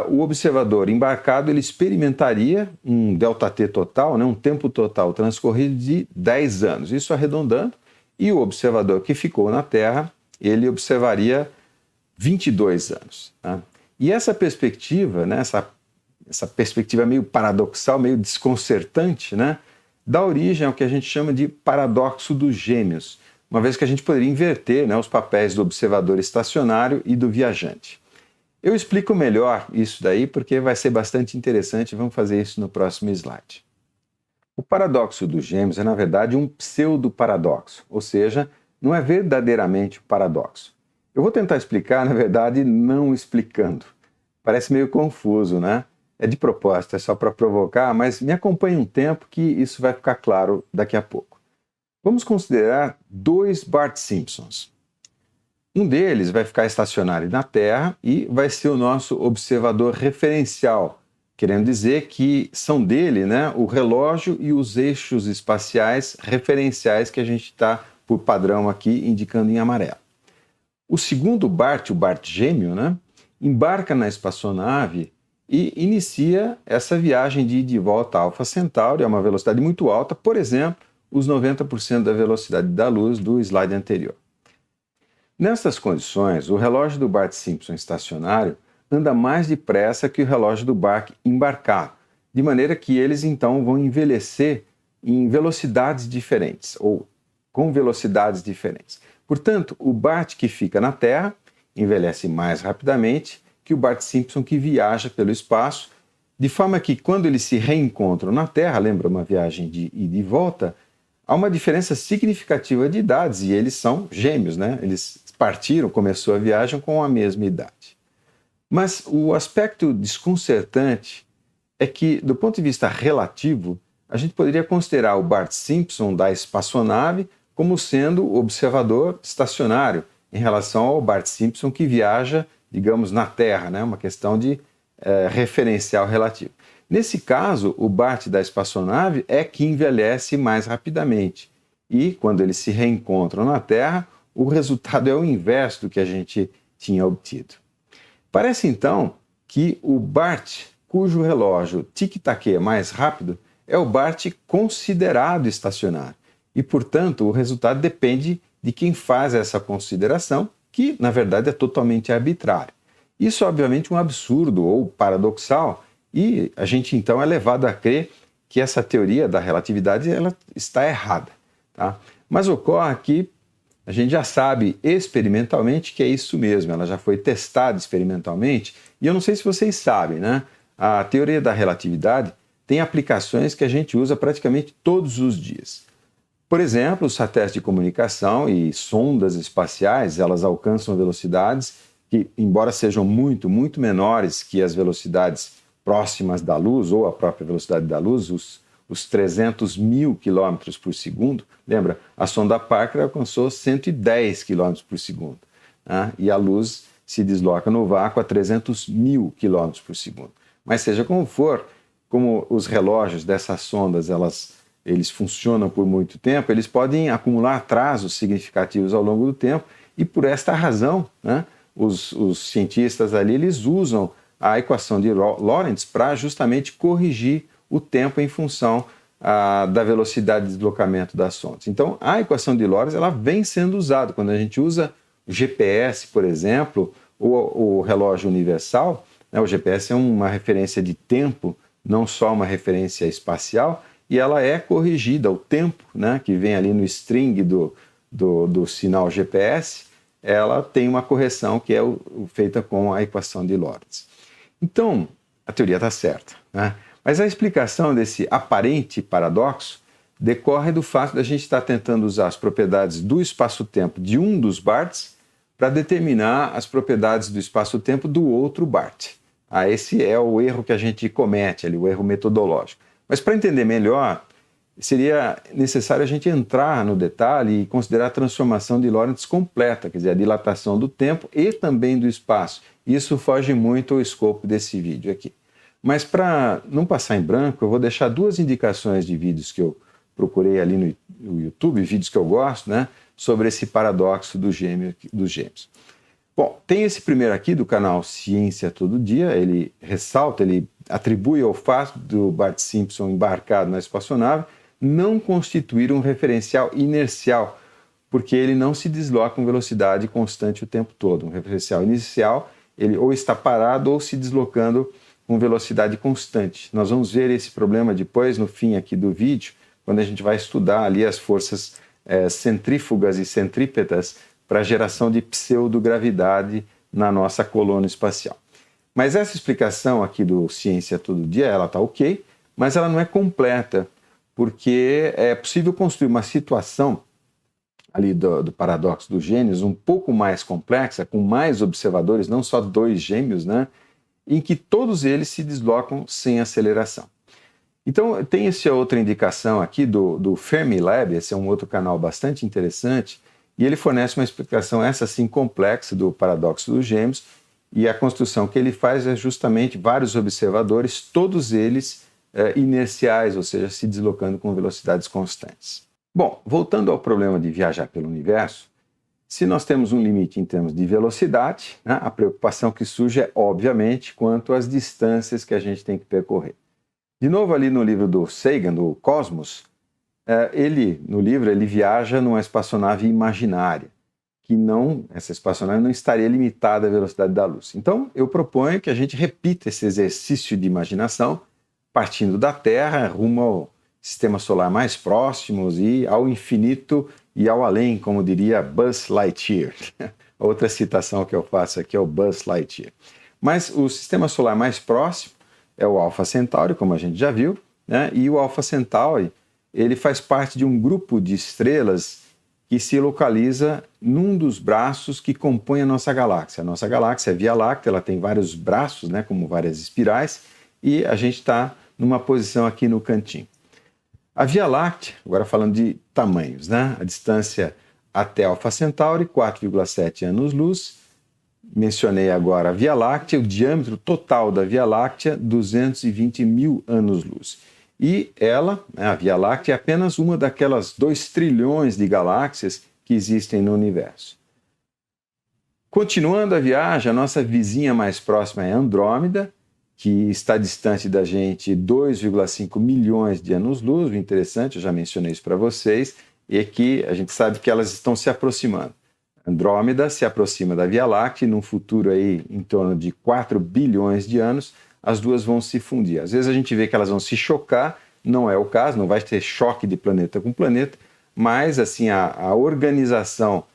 o observador embarcado ele experimentaria um ΔT total, né, um tempo total transcorrido de 10 anos, isso arredondando, e o observador que ficou na Terra, ele observaria 22 anos. Tá? E essa perspectiva, né, essa perspectiva meio paradoxal, meio desconcertante, né, dá origem ao que a gente chama de paradoxo dos gêmeos, uma vez que a gente poderia inverter, né, os papéis do observador estacionário e do viajante. Eu explico melhor isso daí porque vai ser bastante interessante, vamos fazer isso no próximo slide. O paradoxo dos gêmeos é, na verdade, um pseudo-paradoxo, ou seja, não é verdadeiramente um paradoxo. Eu vou tentar explicar, na verdade, não explicando. Parece meio confuso, né? É de propósito, é só para provocar, mas me acompanhe um tempo que isso vai ficar claro daqui a pouco. Vamos considerar dois Bart Simpsons. Um deles vai ficar estacionário na Terra e vai ser o nosso observador referencial, querendo dizer que são dele, né, o relógio e os eixos espaciais referenciais que a gente está, por padrão aqui, indicando em amarelo. O segundo Bart, o Bart gêmeo, né, embarca na espaçonave e inicia essa viagem de ida e volta a Alpha Centauri a uma velocidade muito alta, por exemplo, os 90% da velocidade da luz do slide anterior. Nessas condições, o relógio do Bart Simpson estacionário anda mais depressa que o relógio do Bart embarcado, de maneira que eles então vão envelhecer em velocidades diferentes, ou com velocidades diferentes. Portanto, o Bart que fica na Terra envelhece mais rapidamente que o Bart Simpson que viaja pelo espaço, de forma que quando eles se reencontram na Terra, lembra uma viagem de ida e volta, há uma diferença significativa de idades, e eles são gêmeos, né? Eles partiram, começou a viagem com a mesma idade. Mas o aspecto desconcertante é que, do ponto de vista relativo, a gente poderia considerar o Bart Simpson da espaçonave como sendo o observador estacionário em relação ao Bart Simpson que viaja, digamos, na Terra, né? Uma questão de referencial relativo. Nesse caso, o Bart da espaçonave é que envelhece mais rapidamente. E, quando eles se reencontram na Terra, o resultado é o inverso do que a gente tinha obtido. Parece, então, que o Bart, cujo relógio tic-taqueia mais rápido, é o Bart considerado estacionário. E, portanto, o resultado depende de quem faz essa consideração, que, na verdade, é totalmente arbitrário. Isso, obviamente, é um absurdo ou paradoxal, e a gente, então, é levado a crer que essa teoria da relatividade ela está errada. Tá? Mas ocorre que a gente já sabe experimentalmente que é isso mesmo, ela já foi testada experimentalmente, e eu não sei se vocês sabem, né? A teoria da relatividade tem aplicações que a gente usa praticamente todos os dias. Por exemplo, os satélites de comunicação e sondas espaciais, elas alcançam velocidades que, embora sejam muito, muito menores que as velocidades próximas da luz, ou a própria velocidade da luz, os 300 mil quilômetros por segundo, lembra, a sonda Parker alcançou 110 quilômetros por segundo, né? E a luz se desloca no vácuo a 300 mil quilômetros por segundo. Mas seja como for, como os relógios dessas sondas, eles funcionam por muito tempo, eles podem acumular atrasos significativos ao longo do tempo, e por esta razão, né, os cientistas ali, eles usam a equação de Lorentz para justamente corrigir o tempo em função da velocidade de deslocamento das sondas. Então, a equação de Lorentz ela vem sendo usada. Quando a gente usa o GPS, por exemplo, ou o relógio universal, né, o GPS é uma referência de tempo, não só uma referência espacial, e ela é corrigida, o tempo, né, que vem ali no string do sinal GPS, ela tem uma correção que é feita com a equação de Lorentz. Então, a teoria está certa, né? Mas a explicação desse aparente paradoxo decorre do fato de a gente estar tentando usar as propriedades do espaço-tempo de um dos Barts para determinar as propriedades do espaço-tempo do outro Bart. Esse é o erro que a gente comete ali, o erro metodológico. Mas para entender melhor, seria necessário a gente entrar no detalhe e considerar a transformação de Lorentz completa, quer dizer, a dilatação do tempo e também do espaço. Isso foge muito ao escopo desse vídeo aqui. Mas para não passar em branco, eu vou deixar duas indicações de vídeos que eu procurei ali no YouTube, vídeos que eu gosto, né, sobre esse paradoxo dos gêmeos. Bom, tem esse primeiro aqui do canal Ciência Todo Dia, ele ressalta, ele atribui ao fato do Bart Simpson embarcado na espaçonave não constituir um referencial inercial, porque ele não se desloca com velocidade constante o tempo todo. Um referencial inicial, ele ou está parado ou se deslocando com velocidade constante. Nós vamos ver esse problema depois, no fim aqui do vídeo, quando a gente vai estudar ali as forças centrífugas e centrípetas para a geração de pseudogravidade na nossa colônia espacial. Mas essa explicação aqui do Ciência Todo Dia, ela está ok, mas ela não é completa, porque é possível construir uma situação ali do paradoxo dos gêmeos um pouco mais complexa, com mais observadores, não só dois gêmeos, né, em que todos eles se deslocam sem aceleração. Então, tem essa outra indicação aqui do Fermilab, esse é um outro canal bastante interessante, e ele fornece uma explicação, essa sim, complexa do paradoxo dos gêmeos, e a construção que ele faz é justamente vários observadores, todos eles inerciais, ou seja, se deslocando com velocidades constantes. Bom, voltando ao problema de viajar pelo universo, se nós temos um limite em termos de velocidade, né, a preocupação que surge é, obviamente, quanto às distâncias que a gente tem que percorrer. De novo, ali no livro do Sagan, do Cosmos, no livro, ele viaja numa espaçonave imaginária, que essa espaçonave não estaria limitada à velocidade da luz. Então, eu proponho que a gente repita esse exercício de imaginação, partindo da Terra, rumo ao sistema solar mais próximos e ao infinito e ao além, como diria Buzz Lightyear. Outra citação que eu faço aqui é o Buzz Lightyear. Mas o sistema solar mais próximo é o Alpha Centauri, como a gente já viu, né? E o Alpha Centauri, ele faz parte de um grupo de estrelas que se localiza num dos braços que compõem a nossa galáxia. A nossa galáxia é a Via Láctea, ela tem vários braços, né, como várias espirais, e a gente está numa posição aqui no cantinho. A Via Láctea, agora falando de tamanhos, né? A distância até Alpha Centauri, 4,7 anos-luz. Mencionei agora a Via Láctea, o diâmetro total da Via Láctea, 220 mil anos-luz. E ela, a Via Láctea, é apenas uma daquelas 2 trilhões de galáxias que existem no universo. Continuando a viagem, a nossa vizinha mais próxima é Andrômeda, que está distante da gente 2,5 milhões de anos-luz. O interessante, eu já mencionei isso para vocês, é que a gente sabe que elas estão se aproximando. Andrômeda se aproxima da Via Láctea e num futuro aí em torno de 4 bilhões de anos, as duas vão se fundir. Às vezes a gente vê que elas vão se chocar, não é o caso, não vai ter choque de planeta com planeta, mas assim a organização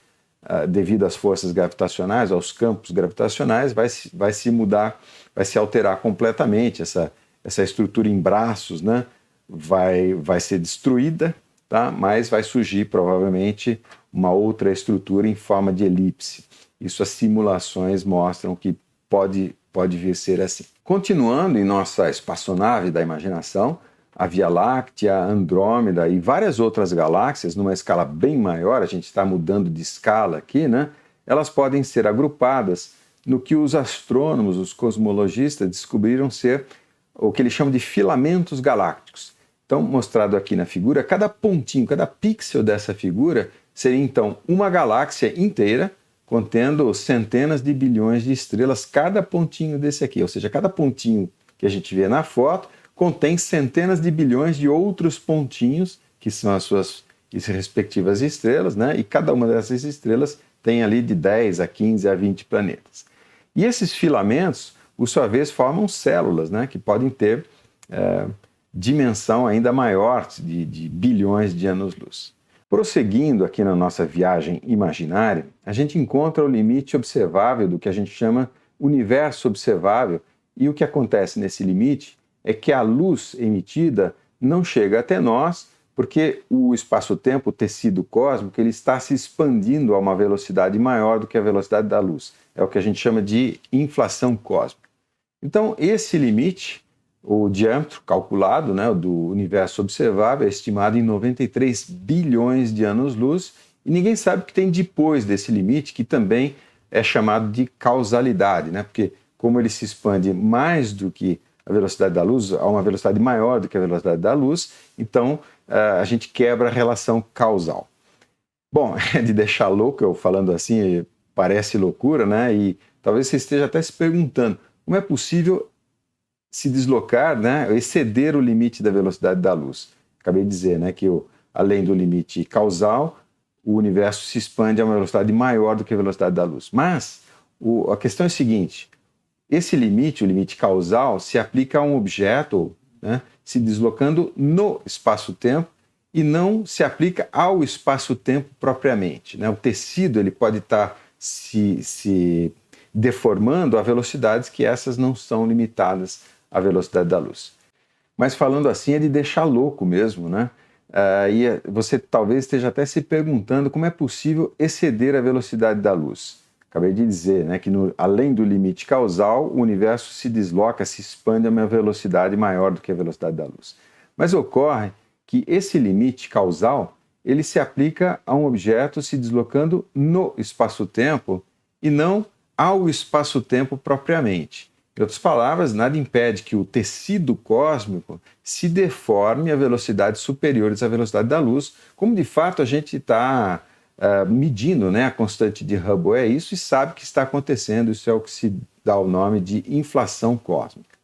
devido às forças gravitacionais, aos campos gravitacionais, vai se mudar, vai se alterar completamente. Essa estrutura em braços, né, vai ser destruída, tá? Mas vai surgir provavelmente uma outra estrutura em forma de elipse. Isso as simulações mostram que pode vir a ser assim. Continuando em nossa espaçonave da imaginação, a Via Láctea, a Andrômeda e várias outras galáxias, numa escala bem maior, a gente está mudando de escala aqui, né? Elas podem ser agrupadas no que os astrônomos, os cosmologistas, descobriram ser o que eles chamam de filamentos galácticos. Então, mostrado aqui na figura, cada pontinho, cada pixel dessa figura seria então uma galáxia inteira, contendo centenas de bilhões de estrelas, cada pontinho desse aqui. Ou seja, cada pontinho que a gente vê na foto contém centenas de bilhões de outros pontinhos, que são as suas respectivas estrelas, né? E cada uma dessas estrelas tem ali de 10 a 15 a 20 planetas. E esses filamentos, por sua vez, formam células, né? Que podem ter dimensão ainda maior, de bilhões de anos-luz. Prosseguindo aqui na nossa viagem imaginária, a gente encontra o limite observável do que a gente chama universo observável, e o que acontece nesse limite é que a luz emitida não chega até nós, porque o espaço-tempo, o tecido cósmico, ele está se expandindo a uma velocidade maior do que a velocidade da luz. É o que a gente chama de inflação cósmica. Então, esse limite O diâmetro calculado, né, do universo observável é estimado em 93 bilhões de anos-luz, e ninguém sabe o que tem depois desse limite, que também é chamado de causalidade, né, porque como ele se expande mais do que a velocidade da luz, a uma velocidade maior do que a velocidade da luz, então a gente quebra a relação causal. Bom, é de deixar louco eu falando assim, parece loucura, né, e talvez você esteja até se perguntando como é possível se deslocar, né, exceder o limite da velocidade da luz. Acabei de dizer, né, que além do limite causal, o universo se expande a uma velocidade maior do que a velocidade da luz. Mas a questão é a seguinte: esse limite, o limite causal, se aplica a um objeto, né, se deslocando no espaço-tempo e não se aplica ao espaço-tempo propriamente, né? O tecido ele pode estar se deformando a velocidades que essas não são limitadas à velocidade da luz. Mas falando assim é de deixar louco mesmo, né? E você talvez esteja até se perguntando como é possível exceder a velocidade da luz. Acabei de dizer, né, que além do limite causal, o universo se desloca, se expande a uma velocidade maior do que a velocidade da luz. Mas ocorre que esse limite causal ele se aplica a um objeto se deslocando no espaço-tempo e não ao espaço-tempo propriamente. Em outras palavras, nada impede que o tecido cósmico se deforme a velocidades superiores à velocidade da luz, como de fato a gente está medindo, né, a constante de Hubble é isso e sabe que está acontecendo. Isso é o que se dá o nome de inflação cósmica.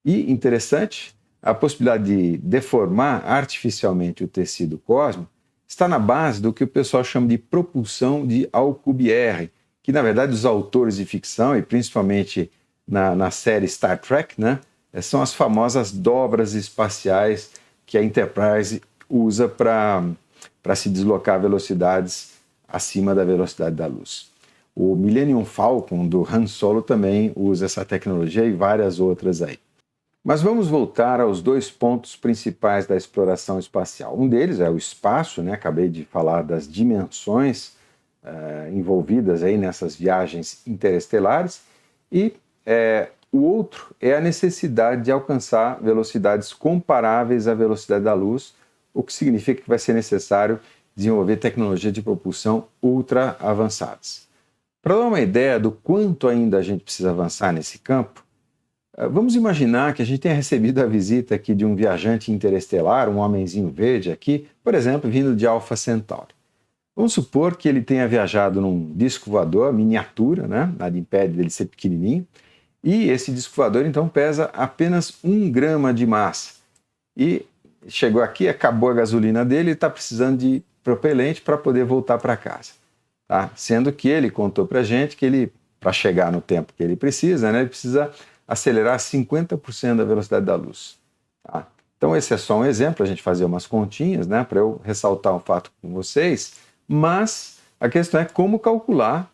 E interessante, a possibilidade de deformar artificialmente o tecido cósmico está na base do que o pessoal chama de propulsão de Alcubierre, que na verdade os autores de ficção, e principalmente na série Star Trek, né, são as famosas dobras espaciais que a Enterprise usa para se deslocar a velocidades acima da velocidade da luz. O Millennium Falcon do Han Solo também usa essa tecnologia e várias outras aí. Mas vamos voltar aos dois pontos principais da exploração espacial. Um deles é o espaço, né? Acabei de falar das dimensões envolvidas aí nessas viagens interestelares, e o outro é a necessidade de alcançar velocidades comparáveis à velocidade da luz, o que significa que vai ser necessário desenvolver tecnologia de propulsão ultra avançadas. Para dar uma ideia do quanto ainda a gente precisa avançar nesse campo, vamos imaginar que a gente tenha recebido a visita aqui de um viajante interestelar, um homenzinho verde aqui, por exemplo, vindo de Alpha Centauri. Vamos supor que ele tenha viajado num disco voador miniatura, né? Nada impede dele ser pequenininho, e esse disco voador então pesa apenas 1 grama de massa. E chegou aqui, acabou a gasolina dele e está precisando de propelente para poder voltar para casa. Tá? Sendo que ele contou para a gente que ele, para chegar no tempo que ele precisa, né, ele precisa acelerar 50% da velocidade da luz. Tá? Então esse é só um exemplo, a gente fazer umas continhas, né, para eu ressaltar um fato com vocês, mas a questão é como calcular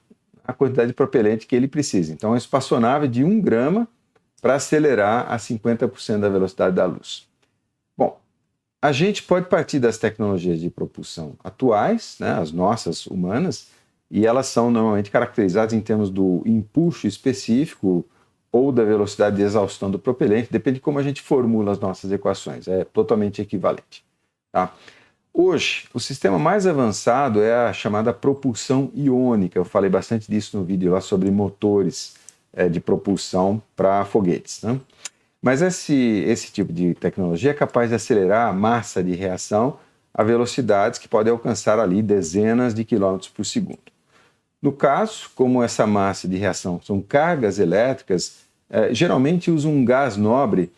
a quantidade de propelente que ele precisa. Então, uma espaçonave de 1 grama para acelerar a 50% da velocidade da luz. Bom, a gente pode partir das tecnologias de propulsão atuais, né, as nossas humanas, e elas são normalmente caracterizadas em termos do impulso específico ou da velocidade de exaustão do propelente, depende de como a gente formula as nossas equações, é totalmente equivalente. Tá? Hoje, o sistema mais avançado é a chamada propulsão iônica. Eu falei bastante disso no vídeo lá sobre motores de propulsão para foguetes, né? Mas esse tipo de tecnologia é capaz de acelerar a massa de reação a velocidades que podem alcançar ali dezenas de quilômetros por segundo. No caso, como essa massa de reação são cargas elétricas, geralmente usam um gás nobre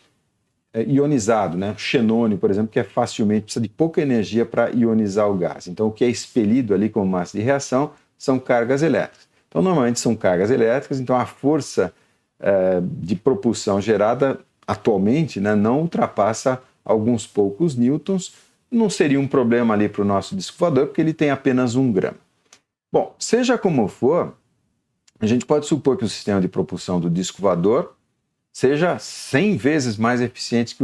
ionizado, né? Xenônio, por exemplo, que precisa de pouca energia para ionizar o gás. Então, o que é expelido ali como massa de reação são cargas elétricas. Então, normalmente são cargas elétricas, então a força de propulsão gerada atualmente, né, não ultrapassa alguns poucos newtons. Não seria um problema ali para o nosso disco voador, porque ele tem apenas 1 grama. Bom, seja como for, a gente pode supor que o sistema de propulsão do disco voador seja 100 vezes mais eficiente que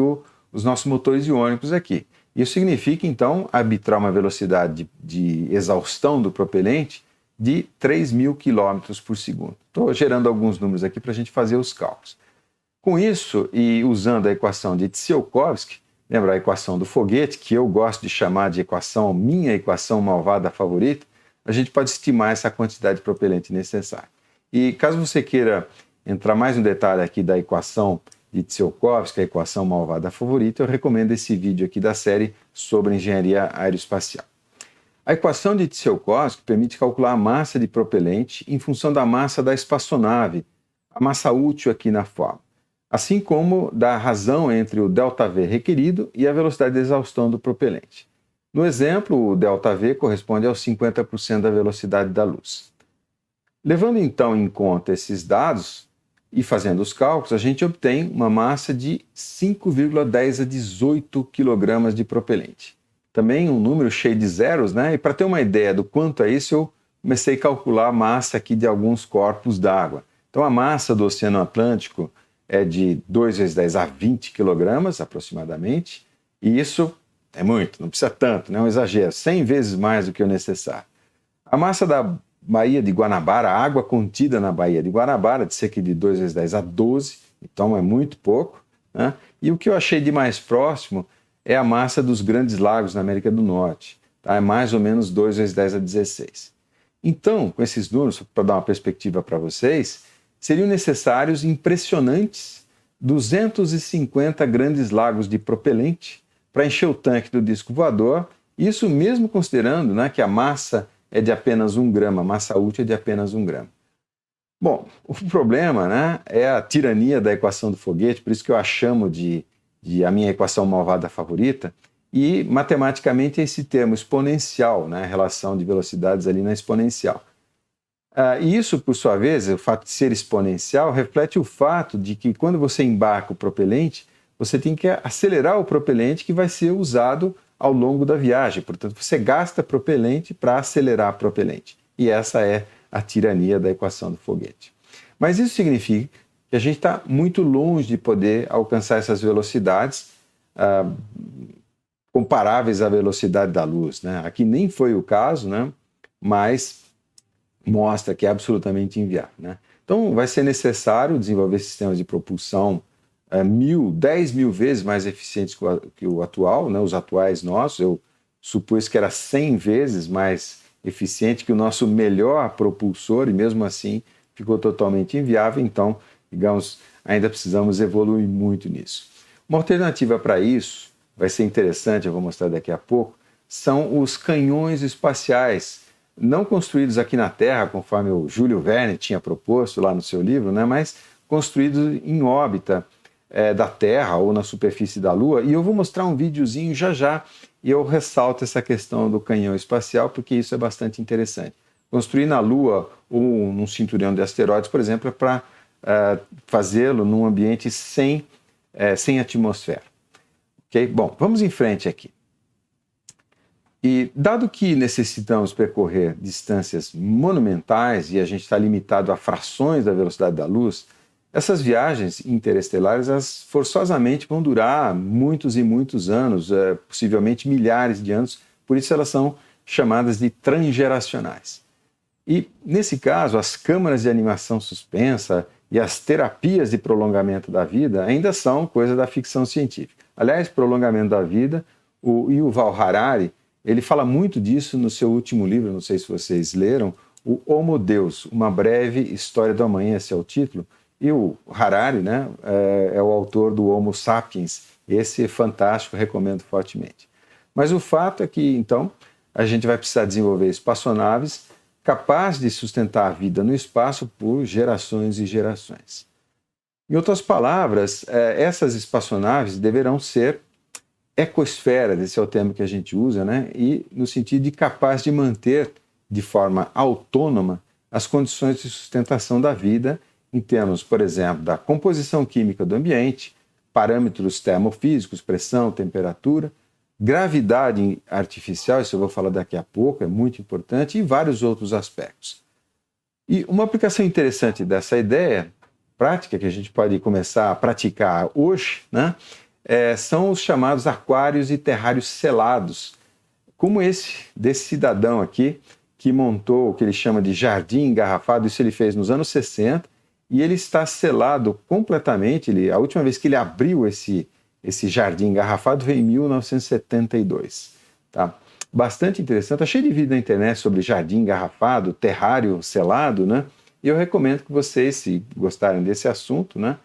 os nossos motores iônicos aqui. Isso significa, então, arbitrar uma velocidade de exaustão do propelente de 3.000 km por segundo. Estou gerando alguns números aqui para a gente fazer os cálculos. Com isso, e usando a equação de Tsiolkovsky, lembra a equação do foguete, que eu gosto de chamar de minha equação malvada favorita, a gente pode estimar essa quantidade de propelente necessária. E caso você queira entrar mais no detalhe aqui da equação de Tsiolkovsky, a equação malvada favorita, eu recomendo esse vídeo aqui da série sobre engenharia aeroespacial. A equação de Tsiolkovsky permite calcular a massa de propelente em função da massa da espaçonave, a massa útil aqui na fórmula, assim como da razão entre o ΔV requerido e a velocidade de exaustão do propelente. No exemplo, o ΔV corresponde aos 50% da velocidade da luz. Levando então em conta esses dados e fazendo os cálculos, a gente obtém uma massa de 5,10 a 18 kg de propelente. Também um número cheio de zeros, né? E para ter uma ideia do quanto é isso, eu comecei a calcular a massa aqui de alguns corpos d'água. Então a massa do Oceano Atlântico é de 2 vezes 10 a 20 kg aproximadamente, e isso é muito, não precisa tanto, né? É um exagero, 100 vezes mais do que o necessário. A massa da Baía de Guanabara, a água contida na Baía de Guanabara, de cerca de 2 vezes 10 a 12, então é muito pouco, né? E o que eu achei de mais próximo é a massa dos grandes lagos na América do Norte, tá? É mais ou menos 2 vezes 10 a 16. Então, com esses números, para dar uma perspectiva para vocês, seriam necessários impressionantes 250 grandes lagos de propelente para encher o tanque do disco voador, isso mesmo considerando, né, que a massa é de apenas 1 grama, a massa útil é de apenas 1 grama. Bom, o problema, né, é a tirania da equação do foguete, por isso que eu a chamo de a minha equação malvada favorita, e matematicamente esse termo exponencial, né, a relação de velocidades ali na exponencial. E isso, por sua vez, o fato de ser exponencial, reflete o fato de que quando você embarca o propelente, você tem que acelerar o propelente que vai ser usado ao longo da viagem. Portanto, você gasta propelente para acelerar propelente. E essa é a tirania da equação do foguete. Mas isso significa que a gente está muito longe de poder alcançar essas velocidades comparáveis à velocidade da luz, né? Aqui nem foi o caso, né? Mas mostra que é absolutamente inviável, né? Então, vai ser necessário desenvolver sistemas de propulsão 10 mil vezes mais eficientes que o atual, né? Os atuais nossos. Eu supus que era 100 vezes mais eficiente que o nosso melhor propulsor e mesmo assim ficou totalmente inviável. Então, digamos, ainda precisamos evoluir muito nisso. Uma alternativa para isso, vai ser interessante, eu vou mostrar daqui a pouco, são os canhões espaciais, não construídos aqui na Terra, conforme o Júlio Verne tinha proposto lá no seu livro, né, mas construídos em órbita da Terra ou na superfície da Lua. E eu vou mostrar um videozinho já e eu ressalto essa questão do canhão espacial porque isso é bastante interessante. Construir na Lua ou num cinturão de asteroides, por exemplo, é para fazê-lo num ambiente sem atmosfera. Okay? Bom, vamos em frente aqui. E dado que necessitamos percorrer distâncias monumentais e a gente está limitado a frações da velocidade da luz, essas viagens interestelares elas forçosamente vão durar muitos e muitos anos, possivelmente milhares de anos, por isso elas são chamadas de transgeracionais. E, nesse caso, as câmaras de animação suspensa e as terapias de prolongamento da vida ainda são coisa da ficção científica. Aliás, prolongamento da vida, o Yuval Harari, ele fala muito disso no seu último livro, não sei se vocês leram, o Homo Deus, uma breve história do amanhã, esse é o título. E o Harari, né, é o autor do Homo Sapiens, esse é fantástico, recomendo fortemente. Mas o fato é que, então, a gente vai precisar desenvolver espaçonaves capazes de sustentar a vida no espaço por gerações e gerações. Em outras palavras, essas espaçonaves deverão ser ecosferas, esse é o termo que a gente usa, né? E no sentido de capaz de manter de forma autônoma as condições de sustentação da vida em termos, por exemplo, da composição química do ambiente, parâmetros termofísicos, pressão, temperatura, gravidade artificial, isso eu vou falar daqui a pouco, é muito importante, e vários outros aspectos. E uma aplicação interessante dessa ideia prática que a gente pode começar a praticar hoje, né, são os chamados aquários e terrários selados, como esse desse cidadão aqui, que montou o que ele chama de jardim engarrafado, isso ele fez nos anos 60, e ele está selado completamente. A última vez que ele abriu esse jardim engarrafado foi em 1972. Tá? Bastante interessante. Está cheio de vídeo na internet sobre jardim engarrafado, terrário selado, né? E eu recomendo que vocês, se gostarem desse assunto, né,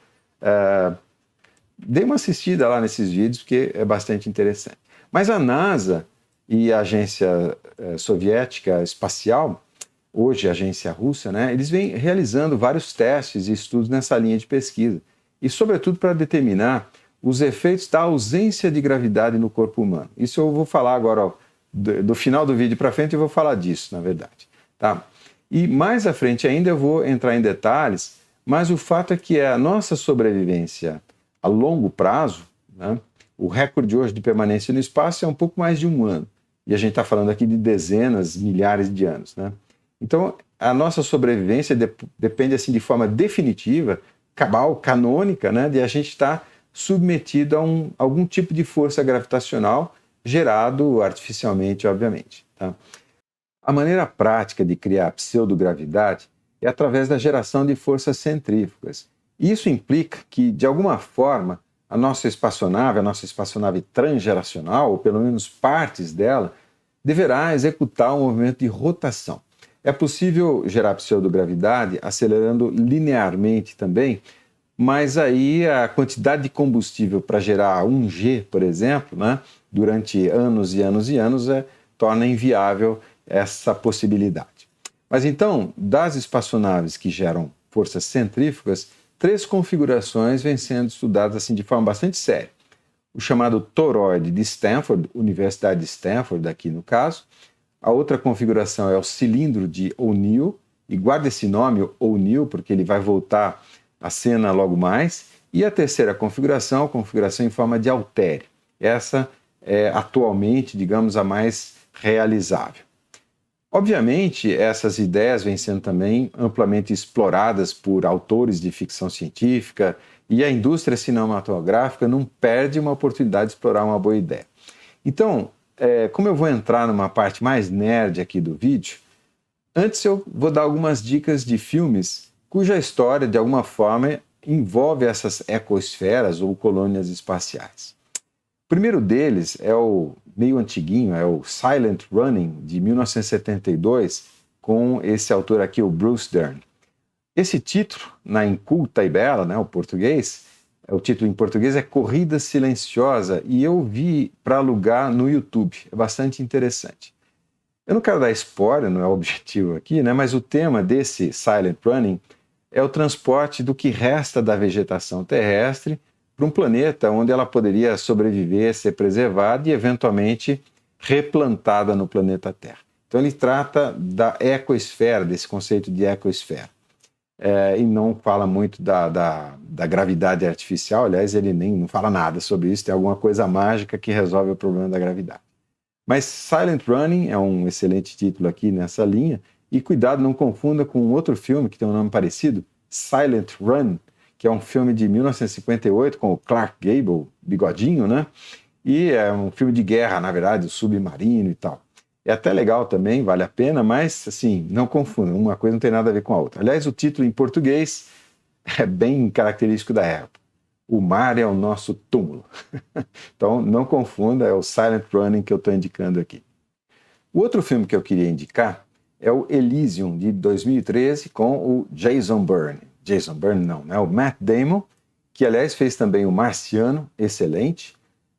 dê uma assistida lá nesses vídeos, porque é bastante interessante. Mas a NASA e a Agência Soviética Espacial, hoje a agência russa, né, eles vêm realizando vários testes e estudos nessa linha de pesquisa, e sobretudo para determinar os efeitos da ausência de gravidade no corpo humano. Isso eu vou falar agora, ó, do final do vídeo para frente, eu vou falar disso, na verdade. Tá? E mais à frente ainda eu vou entrar em detalhes, mas o fato é que a nossa sobrevivência a longo prazo, né, o recorde hoje de permanência no espaço é um pouco mais de 1 ano. E a gente está falando aqui de dezenas, milhares de anos. Né? Então, a nossa sobrevivência depende assim, de forma definitiva, cabal, canônica, né, de a gente estar submetido a algum tipo de força gravitacional gerado artificialmente, obviamente. Tá? A maneira prática de criar pseudogravidade é através da geração de forças centrífugas. Isso implica que, de alguma forma, a nossa espaçonave transgeracional, ou pelo menos partes dela, deverá executar um movimento de rotação. É possível gerar pseudogravidade acelerando linearmente também, mas aí a quantidade de combustível para gerar 1G, por exemplo, né, durante anos e anos e anos, torna inviável essa possibilidade. Mas então, das espaçonaves que geram forças centrífugas, 3 configurações vêm sendo estudadas assim, de forma bastante séria. O chamado toroide de Stanford, Universidade de Stanford aqui no caso. A outra configuração é o cilindro de O'Neill, e guarda esse nome, O'Neill, porque ele vai voltar à cena logo mais. E a terceira configuração, a configuração em forma de haltério. Essa é atualmente, digamos, a mais realizável. Obviamente, essas ideias vêm sendo também amplamente exploradas por autores de ficção científica, e a indústria cinematográfica não perde uma oportunidade de explorar uma boa ideia. Então, como eu vou entrar numa parte mais nerd aqui do vídeo, antes eu vou dar algumas dicas de filmes cuja história, de alguma forma, envolve essas ecosferas ou colônias espaciais. O primeiro deles é o meio antiguinho, é o Silent Running, de 1972, com esse autor aqui, o Bruce Dern. Esse título, na Inculta e Bela, né, o português, o título em português é Corrida Silenciosa, e eu vi para alugar no YouTube. É bastante interessante. Eu não quero dar spoiler, não é o objetivo aqui, né, mas o tema desse Silent Running é o transporte do que resta da vegetação terrestre para um planeta onde ela poderia sobreviver, ser preservada e, eventualmente, replantada no planeta Terra. Então, ele trata da ecosfera, desse conceito de ecosfera. E não fala muito da gravidade artificial, aliás, ele nem não fala nada sobre isso, tem alguma coisa mágica que resolve o problema da gravidade. Mas Silent Running é um excelente título aqui nessa linha, e cuidado, não confunda com um outro filme que tem um nome parecido, Silent Run, que é um filme de 1958 com o Clark Gable, bigodinho, né? E é um filme de guerra, na verdade, submarino e tal. É até legal também, vale a pena, mas, assim, não confunda, uma coisa não tem nada a ver com a outra. Aliás, o título em português é bem característico da época. O mar é o nosso túmulo. Então, não confunda, é o Silent Running que eu estou indicando aqui. O outro filme que eu queria indicar é o Elysium, de 2013, com o Jason Bourne. Jason Bourne não, né? O Matt Damon, que aliás fez também o Marciano, excelente.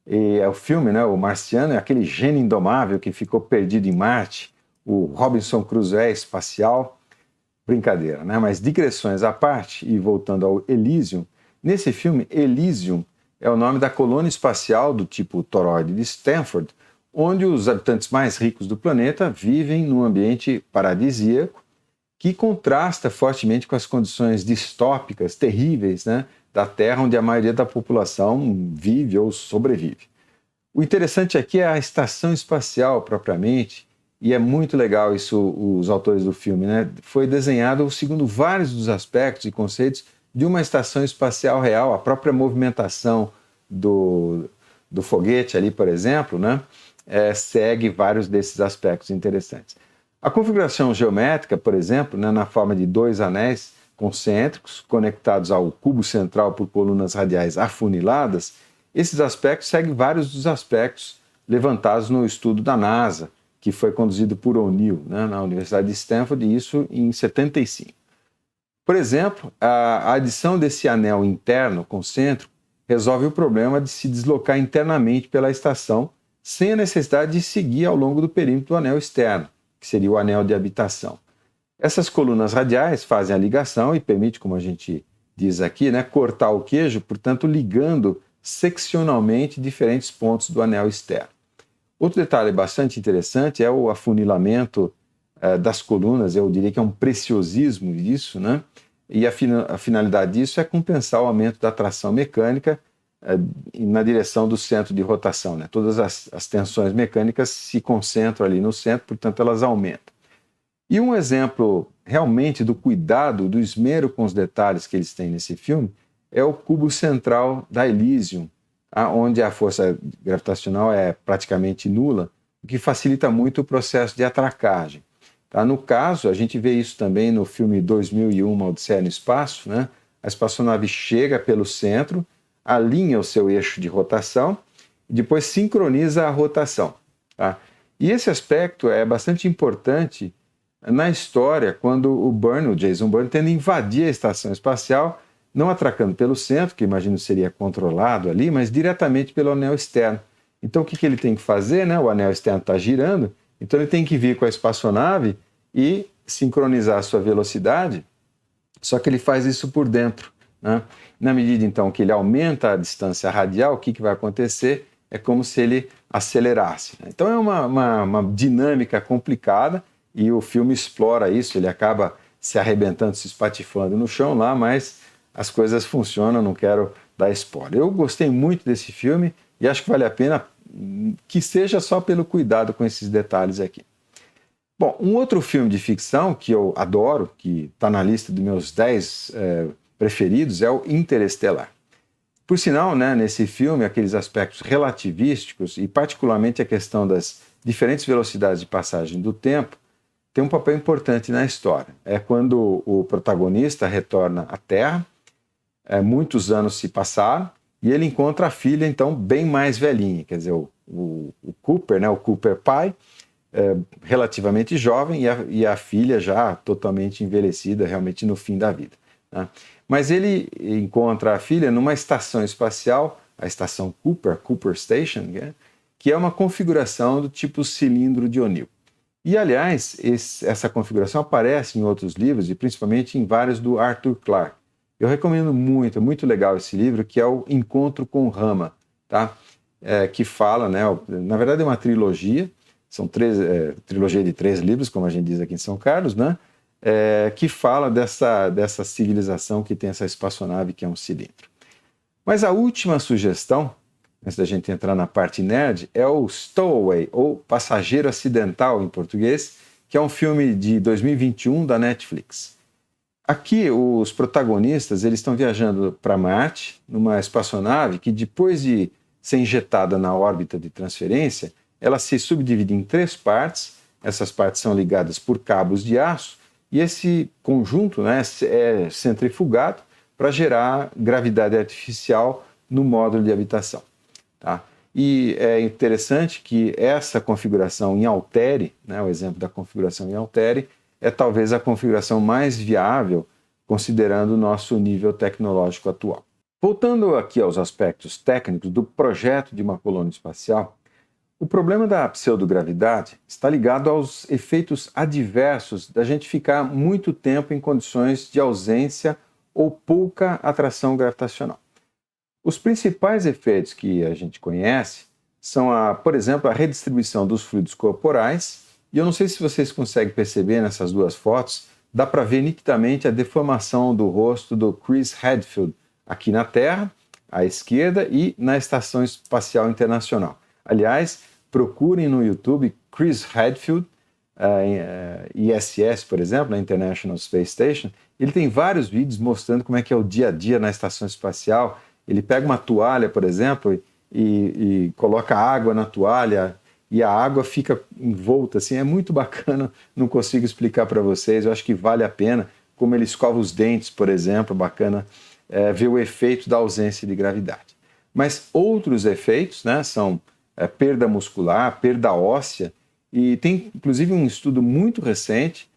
E é o filme, né? O Marciano é aquele gênio indomável que ficou perdido em Marte, o Robinson Crusoe espacial. Brincadeira, né? Mas digressões à parte, e voltando ao Elysium, nesse filme, Elysium é o nome da colônia espacial do tipo toroide de Stanford, onde os habitantes mais ricos do planeta vivem num ambiente paradisíaco, que contrasta fortemente com as condições distópicas, terríveis, né, da Terra, onde a maioria da população vive ou sobrevive. O interessante aqui é a estação espacial propriamente, e é muito legal isso, os autores do filme, né? Foi desenhado segundo vários dos aspectos e conceitos de uma estação espacial real, a própria movimentação do foguete ali, por exemplo, né, segue vários desses aspectos interessantes. A configuração geométrica, por exemplo, né, na forma de 2 anéis, concêntricos, conectados ao cubo central por colunas radiais afuniladas, esses aspectos seguem vários dos aspectos levantados no estudo da NASA, que foi conduzido por O'Neill, né, na Universidade de Stanford, e isso em 75. Por exemplo, a adição desse anel interno concêntrico resolve o problema de se deslocar internamente pela estação sem a necessidade de seguir ao longo do perímetro do anel externo, que seria o anel de habitação. Essas colunas radiais fazem a ligação e permite, como a gente diz aqui, né, cortar o queijo, portanto ligando seccionalmente diferentes pontos do anel externo. Outro detalhe bastante interessante é o afunilamento das colunas, eu diria que é um preciosismo disso, né? E a finalidade disso é compensar o aumento da tração mecânica na direção do centro de rotação, né? Todas as tensões mecânicas se concentram ali no centro, portanto elas aumentam. E um exemplo realmente do cuidado, do esmero com os detalhes que eles têm nesse filme é o cubo central da Elysium, onde a força gravitacional é praticamente nula, o que facilita muito o processo de atracagem. Tá? No caso, a gente vê isso também no filme 2001, Uma Odisseia no Espaço, né? A espaçonave chega pelo centro, alinha o seu eixo de rotação e depois sincroniza a rotação. Tá? E esse aspecto é bastante importante na história, quando o Jason Bourne, tenta invadir a estação espacial, não atracando pelo centro, que imagino seria controlado ali, mas diretamente pelo anel externo. Então o que ele tem que fazer? Né? O anel externo está girando, então ele tem que vir com a espaçonave e sincronizar a sua velocidade, só que ele faz isso por dentro. Né? Na medida então que ele aumenta a distância radial, o que vai acontecer? É como se ele acelerasse. Né? Então é uma dinâmica complicada e o filme explora isso, ele acaba se arrebentando, se espatifando no chão lá, mas as coisas funcionam, não quero dar spoiler. Eu gostei muito desse filme e acho que vale a pena que seja só pelo cuidado com esses detalhes aqui. Bom, um outro filme de ficção que eu adoro, que está na lista dos meus 10 preferidos, é o Interestelar. Por sinal, né, nesse filme, aqueles aspectos relativísticos e particularmente a questão das diferentes velocidades de passagem do tempo tem um papel importante na história. É quando o protagonista retorna à Terra, muitos anos se passaram, e ele encontra a filha, então, bem mais velhinha, quer dizer, o Cooper, né, o Cooper pai, relativamente jovem, e a filha já totalmente envelhecida, realmente no fim da vida. Né? Mas ele encontra a filha numa estação espacial, a estação Cooper Station, que é uma configuração do tipo cilindro de O'Neill. E, aliás, essa configuração aparece em outros livros, e principalmente em vários do Arthur Clarke. Eu recomendo muito, é muito legal esse livro, que é o Encontro com Rama, tá? Que fala, né, na verdade é uma trilogia, são trilogia de 3 livros, como a gente diz aqui em São Carlos, né? Que fala dessa civilização que tem essa espaçonave que é um cilindro. Mas a última sugestão, antes da gente entrar na parte nerd, é o Stowaway, ou Passageiro Acidental em português, que é um filme de 2021 da Netflix. Aqui os protagonistas eles estão viajando para Marte, numa espaçonave que depois de ser injetada na órbita de transferência, ela se subdivide em 3 partes, essas partes são ligadas por cabos de aço, e esse conjunto, né, é centrifugado para gerar gravidade artificial no módulo de habitação. Tá? E é interessante que essa configuração em altere, né, o exemplo da configuração em altere, é talvez a configuração mais viável, considerando o nosso nível tecnológico atual. Voltando aqui aos aspectos técnicos do projeto de uma colônia espacial, o problema da pseudogravidade está ligado aos efeitos adversos da gente ficar muito tempo em condições de ausência ou pouca atração gravitacional. Os principais efeitos que a gente conhece são, por exemplo, a redistribuição dos fluidos corporais, e eu não sei se vocês conseguem perceber nessas 2 fotos, dá para ver nitidamente a deformação do rosto do Chris Hadfield aqui na Terra, à esquerda, e na Estação Espacial Internacional. Aliás, procurem no YouTube Chris Hadfield, ISS, por exemplo, na International Space Station. Ele tem vários vídeos mostrando como é que é o dia a dia na estação espacial. Ele pega uma toalha, por exemplo, e coloca água na toalha, e a água fica envolta, assim, é muito bacana, não consigo explicar para vocês, eu acho que vale a pena, como ele escova os dentes, por exemplo, bacana ver o efeito da ausência de gravidade. Mas outros efeitos, né, são perda muscular, perda óssea, e tem inclusive um estudo muito recente,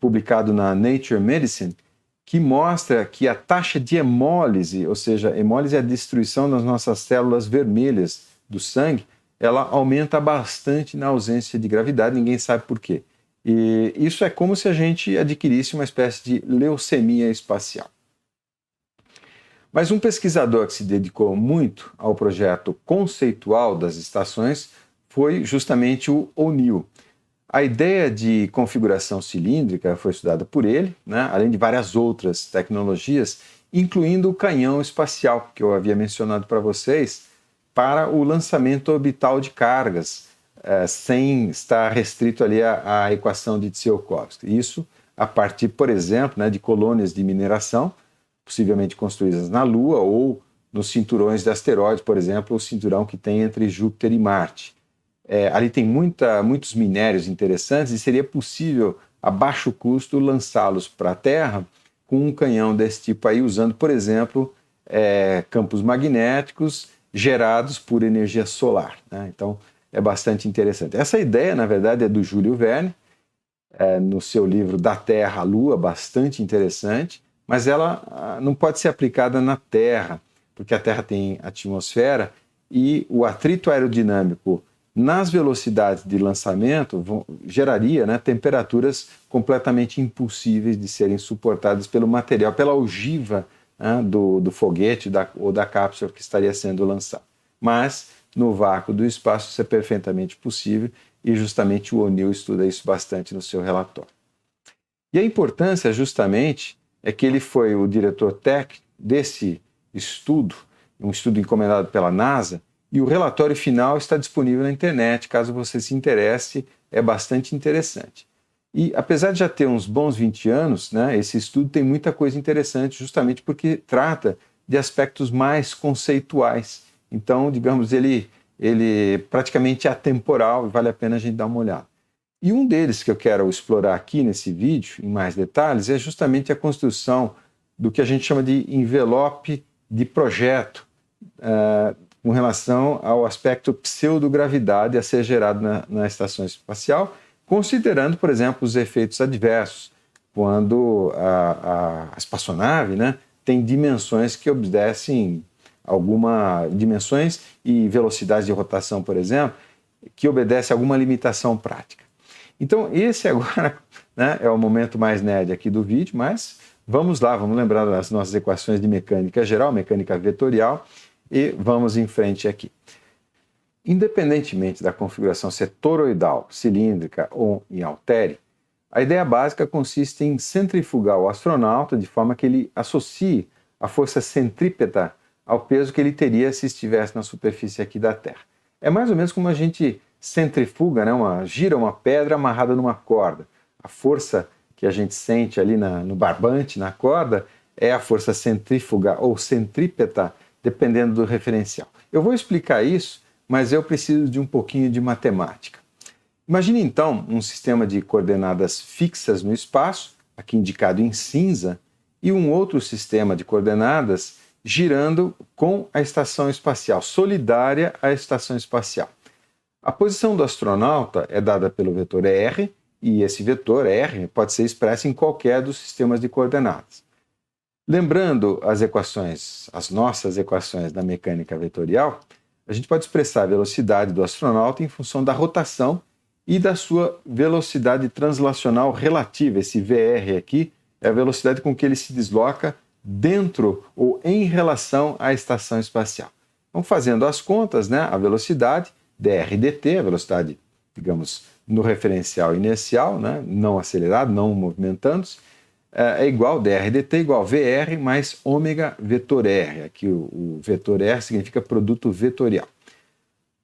publicado na Nature Medicine, que mostra que a taxa de hemólise, ou seja, hemólise é a destruição das nossas células vermelhas do sangue, ela aumenta bastante na ausência de gravidade, ninguém sabe por quê. E isso é como se a gente adquirisse uma espécie de leucemia espacial. Mas um pesquisador que se dedicou muito ao projeto conceitual das estações foi justamente o O'Neill. A ideia de configuração cilíndrica foi estudada por ele, né, além de várias outras tecnologias, incluindo o canhão espacial, que eu havia mencionado para vocês, para o lançamento orbital de cargas, sem estar restrito ali à equação de Tsiolkovsky. Isso a partir, por exemplo, né, de colônias de mineração, possivelmente construídas na Lua ou nos cinturões de asteroides, por exemplo, o cinturão que tem entre Júpiter e Marte. Ali tem muitos minérios interessantes e seria possível, a baixo custo, lançá-los para a Terra com um canhão desse tipo aí, usando, por exemplo, campos magnéticos gerados por energia solar, né? Então, é bastante interessante. Essa ideia, na verdade, é do Júlio Verne, no seu livro Da Terra à Lua, bastante interessante, mas ela não pode ser aplicada na Terra, porque a Terra tem atmosfera e o atrito aerodinâmico nas velocidades de lançamento geraria, né, temperaturas completamente impossíveis de serem suportadas pelo material, pela ogiva, né, do foguete ou da cápsula que estaria sendo lançada. Mas no vácuo do espaço isso é perfeitamente possível e justamente o O'Neill estuda isso bastante no seu relatório. E a importância justamente é que ele foi o diretor técnico desse estudo, um estudo encomendado pela NASA, e o relatório final está disponível na internet, caso você se interesse, é bastante interessante. E apesar de já ter uns bons 20 anos, né, esse estudo tem muita coisa interessante, justamente porque trata de aspectos mais conceituais. Então, digamos, ele praticamente é atemporal e vale a pena a gente dar uma olhada. E um deles que eu quero explorar aqui nesse vídeo, em mais detalhes, é justamente a construção do que a gente chama de envelope de projeto, com relação ao aspecto pseudogravidade a ser gerado na estação espacial, considerando, por exemplo, os efeitos adversos, quando a espaçonave, né, tem dimensões que obedecem dimensões e velocidades de rotação, por exemplo, que obedecem a alguma limitação prática. Então, esse agora, né, é o momento mais nerd aqui do vídeo, mas vamos lá, vamos lembrar das nossas equações de mecânica geral, mecânica vetorial, e vamos em frente aqui. Independentemente da configuração ser toroidal, cilíndrica ou em haltere, a ideia básica consiste em centrifugar o astronauta de forma que ele associe a força centrípeta ao peso que ele teria se estivesse na superfície aqui da Terra. É mais ou menos como a gente centrifuga, né, gira uma pedra amarrada numa corda. A força que a gente sente ali no barbante, na corda, é a força centrífuga ou centrípeta, dependendo do referencial. Eu vou explicar isso, mas eu preciso de um pouquinho de matemática. Imagine então um sistema de coordenadas fixas no espaço, aqui indicado em cinza, e um outro sistema de coordenadas girando com a estação espacial, solidária à estação espacial. A posição do astronauta é dada pelo vetor r, e esse vetor r pode ser expresso em qualquer dos sistemas de coordenadas. Lembrando as nossas equações da mecânica vetorial, a gente pode expressar a velocidade do astronauta em função da rotação e da sua velocidade translacional relativa. Esse VR aqui é a velocidade com que ele se desloca dentro ou em relação à estação espacial. Então, fazendo as contas, né, a velocidade dr dt, a velocidade, digamos, no referencial inercial, né, não acelerado, não movimentando-se, é igual dr dt igual VR mais ômega vetor R. Aqui o vetor R significa produto vetorial.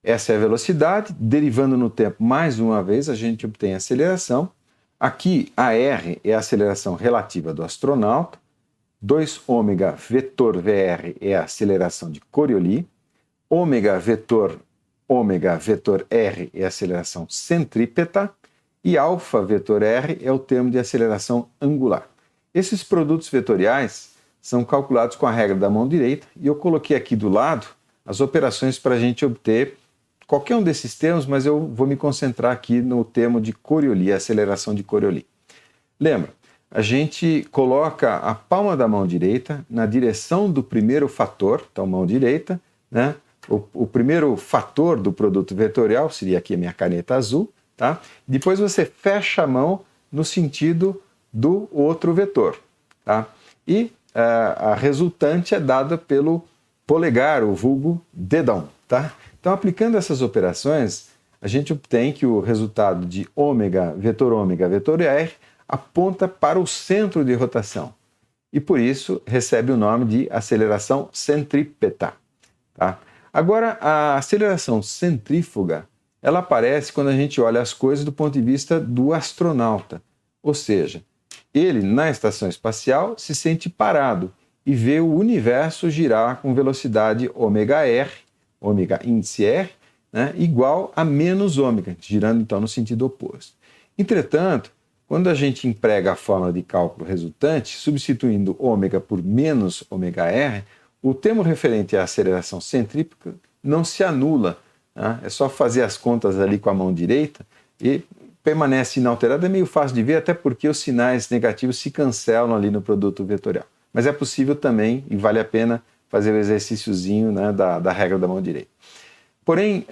Essa é a velocidade, derivando no tempo mais uma vez, a gente obtém a aceleração. Aqui a R é a aceleração relativa do astronauta, 2 ômega vetor VR é a aceleração de Coriolis, ômega vetor R é a aceleração centrípeta e alfa vetor R é o termo de aceleração angular. Esses produtos vetoriais são calculados com a regra da mão direita e eu coloquei aqui do lado as operações para a gente obter qualquer um desses termos, mas eu vou me concentrar aqui no termo de Coriolis, aceleração de Coriolis. Lembra, a gente coloca a palma da mão direita na direção do primeiro fator, então mão direita, né? O primeiro fator do produto vetorial seria aqui a minha caneta azul, tá? Depois você fecha a mão no sentido do outro vetor, tá? E a resultante é dada pelo polegar, o vulgo dedão, tá? Então, aplicando essas operações, a gente obtém que o resultado de ômega, vetor R, aponta para o centro de rotação e, por isso, recebe o nome de aceleração centrípeta, tá? Agora, a aceleração centrífuga, ela aparece quando a gente olha as coisas do ponto de vista do astronauta, ou seja, ele, na estação espacial, se sente parado e vê o universo girar com velocidade ômega-r, ômega índice R, né, igual a menos ômega, girando então no sentido oposto. Entretanto, quando a gente emprega a fórmula de cálculo resultante, substituindo ômega por menos ômega-r, o termo referente à aceleração centrífuga não se anula, né? É só fazer as contas ali com a mão direita e permanece inalterado. É meio fácil de ver, até porque os sinais negativos se cancelam ali no produto vetorial. Mas é possível também, e vale a pena, fazer o exercíciozinho, né, da regra da mão direita. Porém,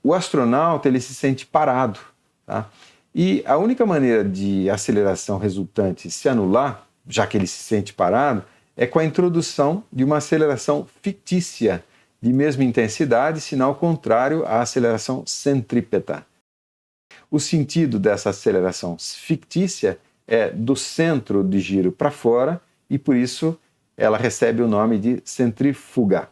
o astronauta ele se sente parado, tá? E a única maneira de aceleração resultante se anular, já que ele se sente parado, é com a introdução de uma aceleração fictícia de mesma intensidade, sinal contrário à aceleração centrípeta. O sentido dessa aceleração fictícia é do centro de giro para fora e, por isso, ela recebe o nome de centrífuga.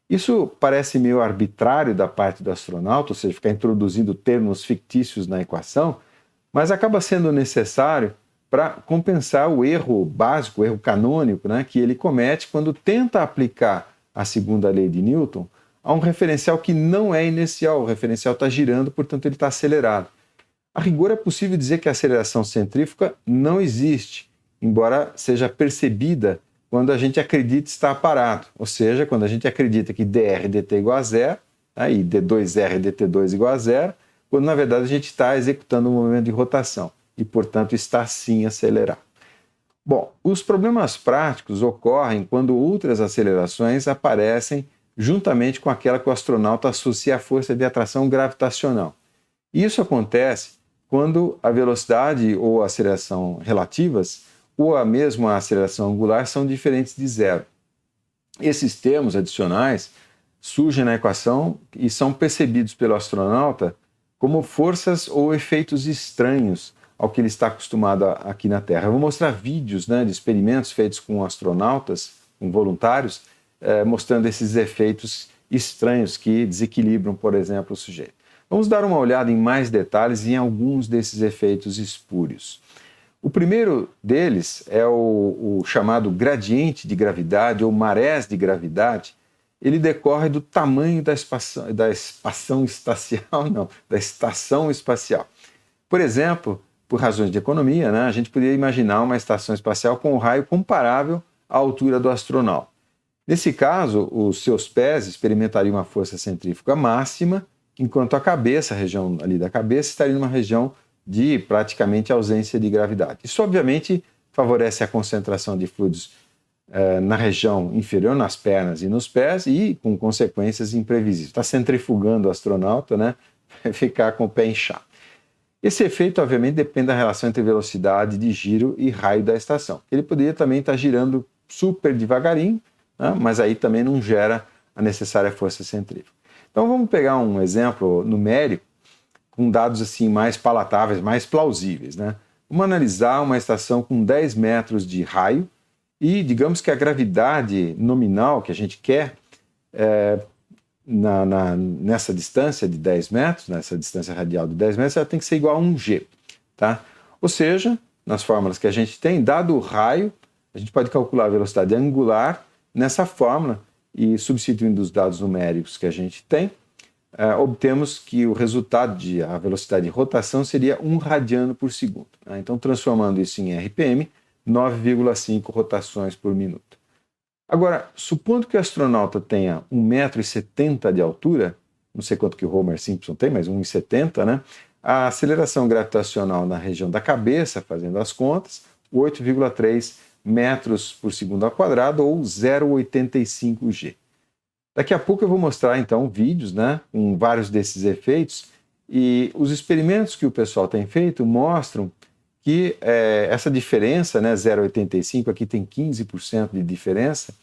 Isso parece meio arbitrário da parte do astronauta, ou seja, ficar introduzindo termos fictícios na equação, mas acaba sendo necessário para compensar o erro básico, o erro canônico, né, que ele comete quando tenta aplicar a segunda lei de Newton a um referencial que não é inercial. O referencial está girando, portanto ele está acelerado. A rigor é possível dizer que a aceleração centrífuga não existe, embora seja percebida quando a gente acredita estar parado, ou seja, quando a gente acredita que dr dt igual a zero, aí d2r dt2 igual a zero, quando na verdade a gente está executando um movimento de rotação e, portanto, está sim acelerado. Bom, os problemas práticos ocorrem quando outras acelerações aparecem juntamente com aquela que o astronauta associa à força de atração gravitacional. Isso acontece quando a velocidade ou a aceleração relativas ou a mesma aceleração angular são diferentes de zero. Esses termos adicionais surgem na equação e são percebidos pelo astronauta como forças ou efeitos estranhos ao que ele está acostumado aqui na Terra. Eu vou mostrar vídeos, né, de experimentos feitos com astronautas, com voluntários, mostrando esses efeitos estranhos que desequilibram, por exemplo, o sujeito. Vamos dar uma olhada em mais detalhes em alguns desses efeitos espúrios. O primeiro deles é o chamado gradiente de gravidade ou marés de gravidade. Ele decorre do tamanho da estação espacial. Por exemplo, por razões de economia, né, a gente poderia imaginar uma estação espacial com um raio comparável à altura do astronauta. Nesse caso, os seus pés experimentariam uma força centrífuga máxima, enquanto a cabeça, a região ali da cabeça, estaria numa região de praticamente ausência de gravidade. Isso, obviamente, favorece a concentração de fluidos na região inferior, nas pernas e nos pés, e com consequências imprevisíveis. Está centrifugando o astronauta, né? Vai ficar com o pé inchado. Esse efeito, obviamente, depende da relação entre velocidade de giro e raio da estação. Ele poderia também estar girando super devagarinho, né? Mas aí também não gera a necessária força centrífuga. Então vamos pegar um exemplo numérico com dados assim mais palatáveis, mais plausíveis, né? Vamos analisar uma estação com 10 metros de raio e digamos que a gravidade nominal que a gente quer nessa distância de 10 metros, nessa distância radial de 10 metros, ela tem que ser igual a 1g, tá? Ou seja, nas fórmulas que a gente tem, dado o raio, a gente pode calcular a velocidade angular nessa fórmula e substituindo os dados numéricos que a gente tem, obtemos que o resultado a velocidade de rotação seria 1 radiano por segundo. Né? Então, transformando isso em RPM, 9,5 rotações por minuto. Agora, supondo que o astronauta tenha 1,70 m de altura, não sei quanto que o Homer Simpson tem, mas 1,70 m, né? A aceleração gravitacional na região da cabeça, fazendo as contas, 8,3 metros por segundo ao quadrado, ou 0,85 G. Daqui a pouco eu vou mostrar, então, vídeos, né, com vários desses efeitos, e os experimentos que o pessoal tem feito mostram que essa diferença, né, 0,85, aqui tem 15% de diferença,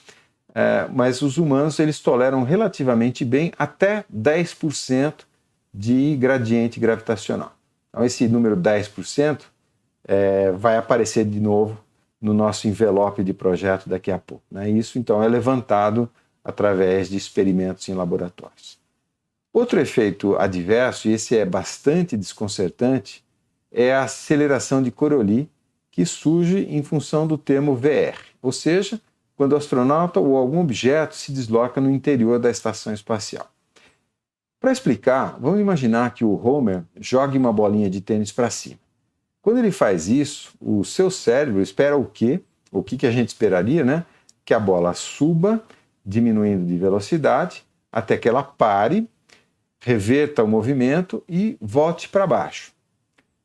mas os humanos eles toleram relativamente bem até 10% de gradiente gravitacional. Então esse número 10% vai aparecer de novo no nosso envelope de projeto daqui a pouco, né? Isso então é levantado através de experimentos em laboratórios. Outro efeito adverso, e esse é bastante desconcertante, é a aceleração de Coriolis, que surge em função do termo VR, ou seja, quando o astronauta ou algum objeto se desloca no interior da estação espacial. Para explicar, vamos imaginar que o Homer jogue uma bolinha de tênis para cima. Quando ele faz isso, o seu cérebro espera o quê? O que a gente esperaria, né? Que a bola suba, diminuindo de velocidade, até que ela pare, reverta o movimento e volte para baixo.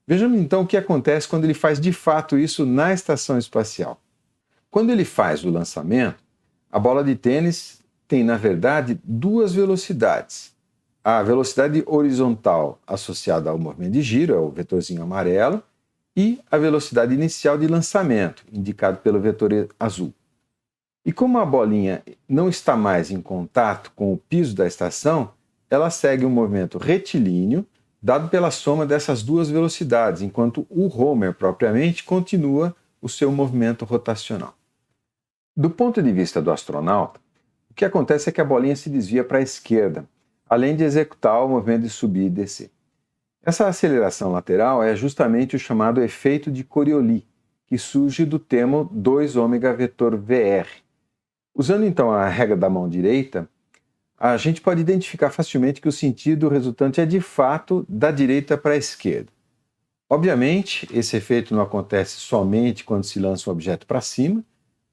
Vejamos então o que acontece quando ele faz de fato isso na estação espacial. Quando ele faz o lançamento, a bola de tênis tem, na verdade, duas velocidades. A velocidade horizontal associada ao movimento de giro, é o vetorzinho amarelo, e a velocidade inicial de lançamento, indicado pelo vetor azul. E como a bolinha não está mais em contato com o piso da estação, ela segue um movimento retilíneo, dado pela soma dessas duas velocidades, enquanto o Homer, propriamente, continua o seu movimento rotacional. Do ponto de vista do astronauta, o que acontece é que a bolinha se desvia para a esquerda, além de executar o movimento de subir e descer. Essa aceleração lateral é justamente o chamado efeito de Coriolis, que surge do termo 2ω vetor VR. Usando então a regra da mão direita, a gente pode identificar facilmente que o sentido resultante é de fato da direita para a esquerda. Obviamente, esse efeito não acontece somente quando se lança um objeto para cima,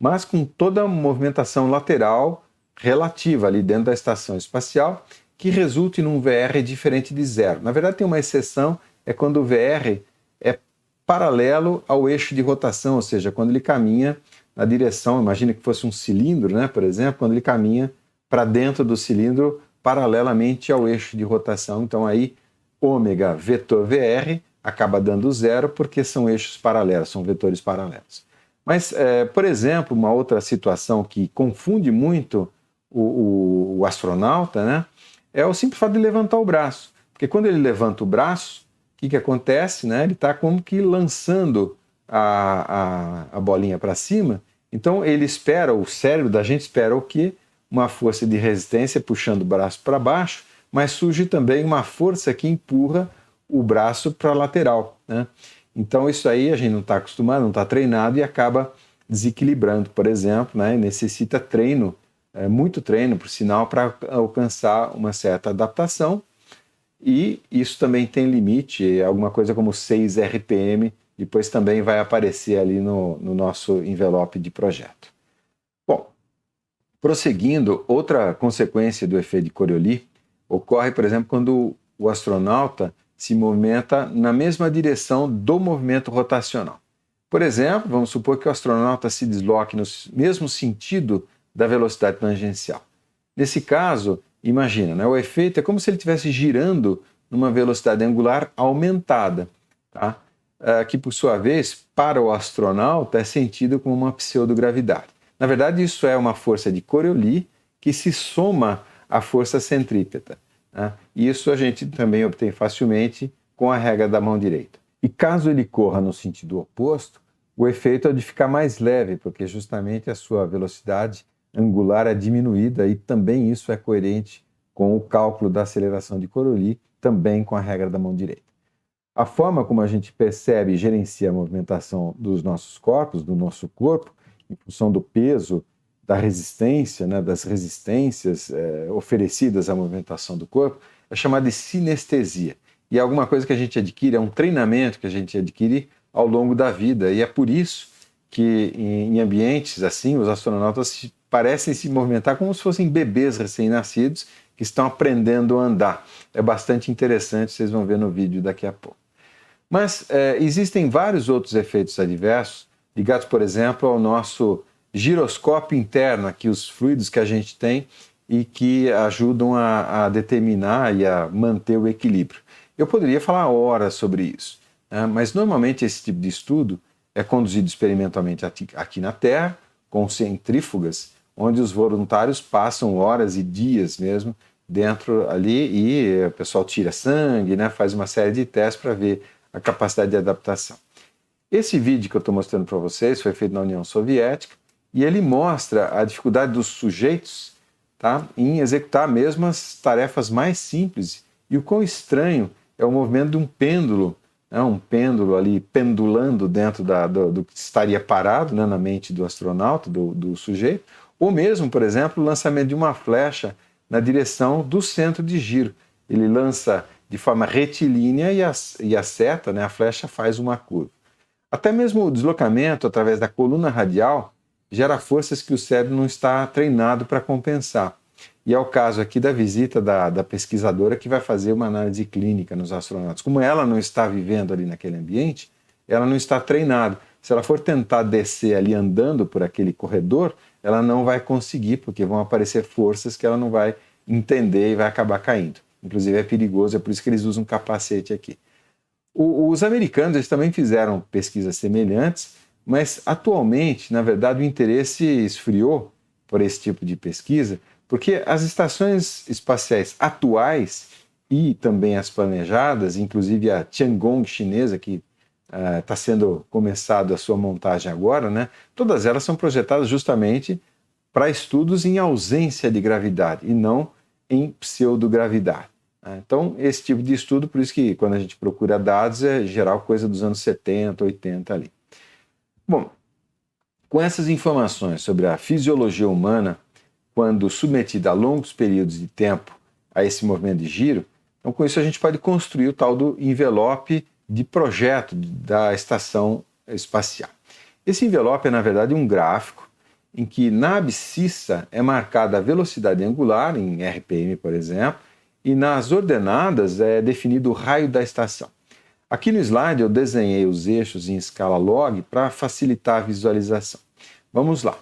mas com toda a movimentação lateral relativa ali dentro da estação espacial, que resulta em um VR diferente de zero. Na verdade, tem uma exceção, é quando o VR é paralelo ao eixo de rotação, ou seja, quando ele caminha na direção, imagina que fosse um cilindro, né, por exemplo, quando ele caminha para dentro do cilindro paralelamente ao eixo de rotação. Então aí ômega vetor VR acaba dando zero porque são eixos paralelos, são vetores paralelos. Mas, por exemplo, uma outra situação que confunde muito o astronauta, né, é o simples fato de levantar o braço. Porque quando ele levanta o braço, o que acontece? Né? Ele está como que lançando a bolinha para cima. Então ele espera, o cérebro da gente espera o quê? Uma força de resistência puxando o braço para baixo, mas surge também uma força que empurra o braço para a lateral, né? Então isso aí a gente não está acostumado, não está treinado e acaba desequilibrando, por exemplo, né? Necessita treino, muito treino, por sinal, para alcançar uma certa adaptação, e isso também tem limite, alguma coisa como 6 RPM, depois também vai aparecer ali no nosso envelope de projeto. Bom, prosseguindo, outra consequência do efeito de Coriolis ocorre, por exemplo, quando o astronauta se movimenta na mesma direção do movimento rotacional. Por exemplo, vamos supor que o astronauta se desloque no mesmo sentido da velocidade tangencial. Nesse caso, imagina, né, o efeito é como se ele estivesse girando numa velocidade angular aumentada, tá? Que por sua vez, para o astronauta, é sentido como uma pseudogravidade. Na verdade, isso é uma força de Coriolis que se soma à força centrípeta, né? E isso a gente também obtém facilmente com a regra da mão direita. E caso ele corra no sentido oposto, o efeito é de ficar mais leve, porque justamente a sua velocidade angular é diminuída, e também isso é coerente com o cálculo da aceleração de Coriolis, também com a regra da mão direita. A forma como a gente percebe e gerencia a movimentação dos nossos corpos, do nosso corpo, em função do peso, da resistência, né, das resistências oferecidas à movimentação do corpo, é chamada de sinestesia. E é alguma coisa que a gente adquire, é um treinamento que a gente adquire ao longo da vida. E é por isso que em ambientes assim, os astronautas parecem se movimentar como se fossem bebês recém-nascidos que estão aprendendo a andar. É bastante interessante, vocês vão ver no vídeo daqui a pouco. Mas existem vários outros efeitos adversos, ligados, por exemplo, ao nosso giroscópio interno, aqui os fluidos que a gente tem e que ajudam a determinar e a manter o equilíbrio. Eu poderia falar horas sobre isso, né? Mas normalmente esse tipo de estudo é conduzido experimentalmente aqui na Terra, com centrífugas, onde os voluntários passam horas e dias mesmo dentro ali e o pessoal tira sangue, né? Faz uma série de testes para ver a capacidade de adaptação. Esse vídeo que eu estou mostrando para vocês foi feito na União Soviética e ele mostra a dificuldade dos sujeitos, tá, em executar mesmo as tarefas mais simples e o quão estranho é o movimento de um pêndulo, né, um pêndulo ali pendulando dentro do que estaria parado, né, na mente do astronauta, do sujeito, ou mesmo, por exemplo, o lançamento de uma flecha na direção do centro de giro. Ele lança de forma retilínea e a seta, né, a flecha, faz uma curva. Até mesmo o deslocamento através da coluna radial gera forças que o cérebro não está treinado para compensar. E é o caso aqui da visita da pesquisadora que vai fazer uma análise clínica nos astronautas. Como ela não está vivendo ali naquele ambiente, ela não está treinada. Se ela for tentar descer ali andando por aquele corredor, ela não vai conseguir, porque vão aparecer forças que ela não vai entender e vai acabar caindo. Inclusive é perigoso, é por isso que eles usam um capacete aqui. Os americanos eles também fizeram pesquisas semelhantes, mas atualmente, na verdade, o interesse esfriou por esse tipo de pesquisa, porque as estações espaciais atuais e também as planejadas, inclusive a Tiangong chinesa, que está sendo começado a sua montagem agora, né? Todas elas são projetadas justamente para estudos em ausência de gravidade e não em pseudogravidade. Então, esse tipo de estudo, por isso que quando a gente procura dados, é geral coisa dos anos 70, 80 ali. Bom, com essas informações sobre a fisiologia humana, quando submetida a longos períodos de tempo a esse movimento de giro, então com isso a gente pode construir o tal do envelope de projeto da estação espacial. Esse envelope é, na verdade, um gráfico em que na abscissa é marcada a velocidade angular, em RPM, por exemplo, e nas ordenadas é definido o raio da estação. Aqui no slide eu desenhei os eixos em escala log para facilitar a visualização. Vamos lá.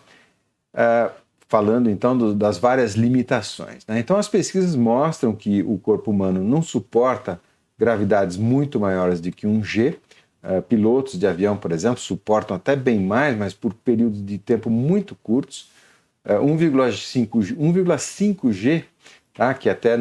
Falando então das várias limitações, né? Então as pesquisas mostram que o corpo humano não suporta gravidades muito maiores do que 1G. Pilotos de avião, por exemplo, suportam até bem mais, mas por períodos de tempo muito curtos. 1,5G, tá? Que até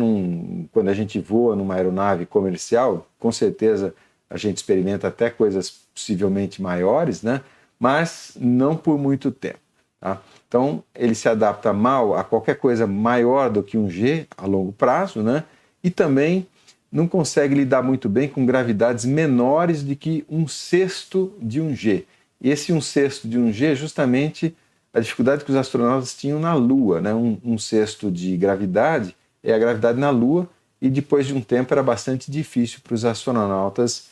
quando a gente voa numa aeronave comercial, com certeza a gente experimenta até coisas possivelmente maiores, né? Mas não por muito tempo. Tá? Então, ele se adapta mal a qualquer coisa maior do que 1G a longo prazo, né? E também não consegue lidar muito bem com gravidades menores do que 1/6 de 1G. E esse 1/6 de 1G é justamente a dificuldade que os astronautas tinham na Lua, né? 1/6 de gravidade é a gravidade na Lua, e depois de um tempo era bastante difícil para os astronautas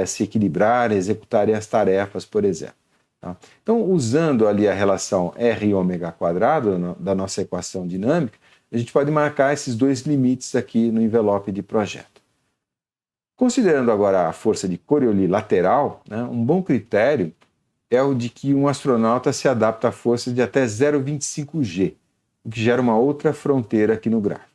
se equilibrarem, executarem as tarefas, por exemplo. Tá? Então, usando ali a relação R⁻² da nossa equação dinâmica, a gente pode marcar esses dois limites aqui no envelope de projeto. Considerando agora a força de Coriolis lateral, né, um bom critério é o de que um astronauta se adapta a forças de até 0,25G, o que gera uma outra fronteira aqui no gráfico.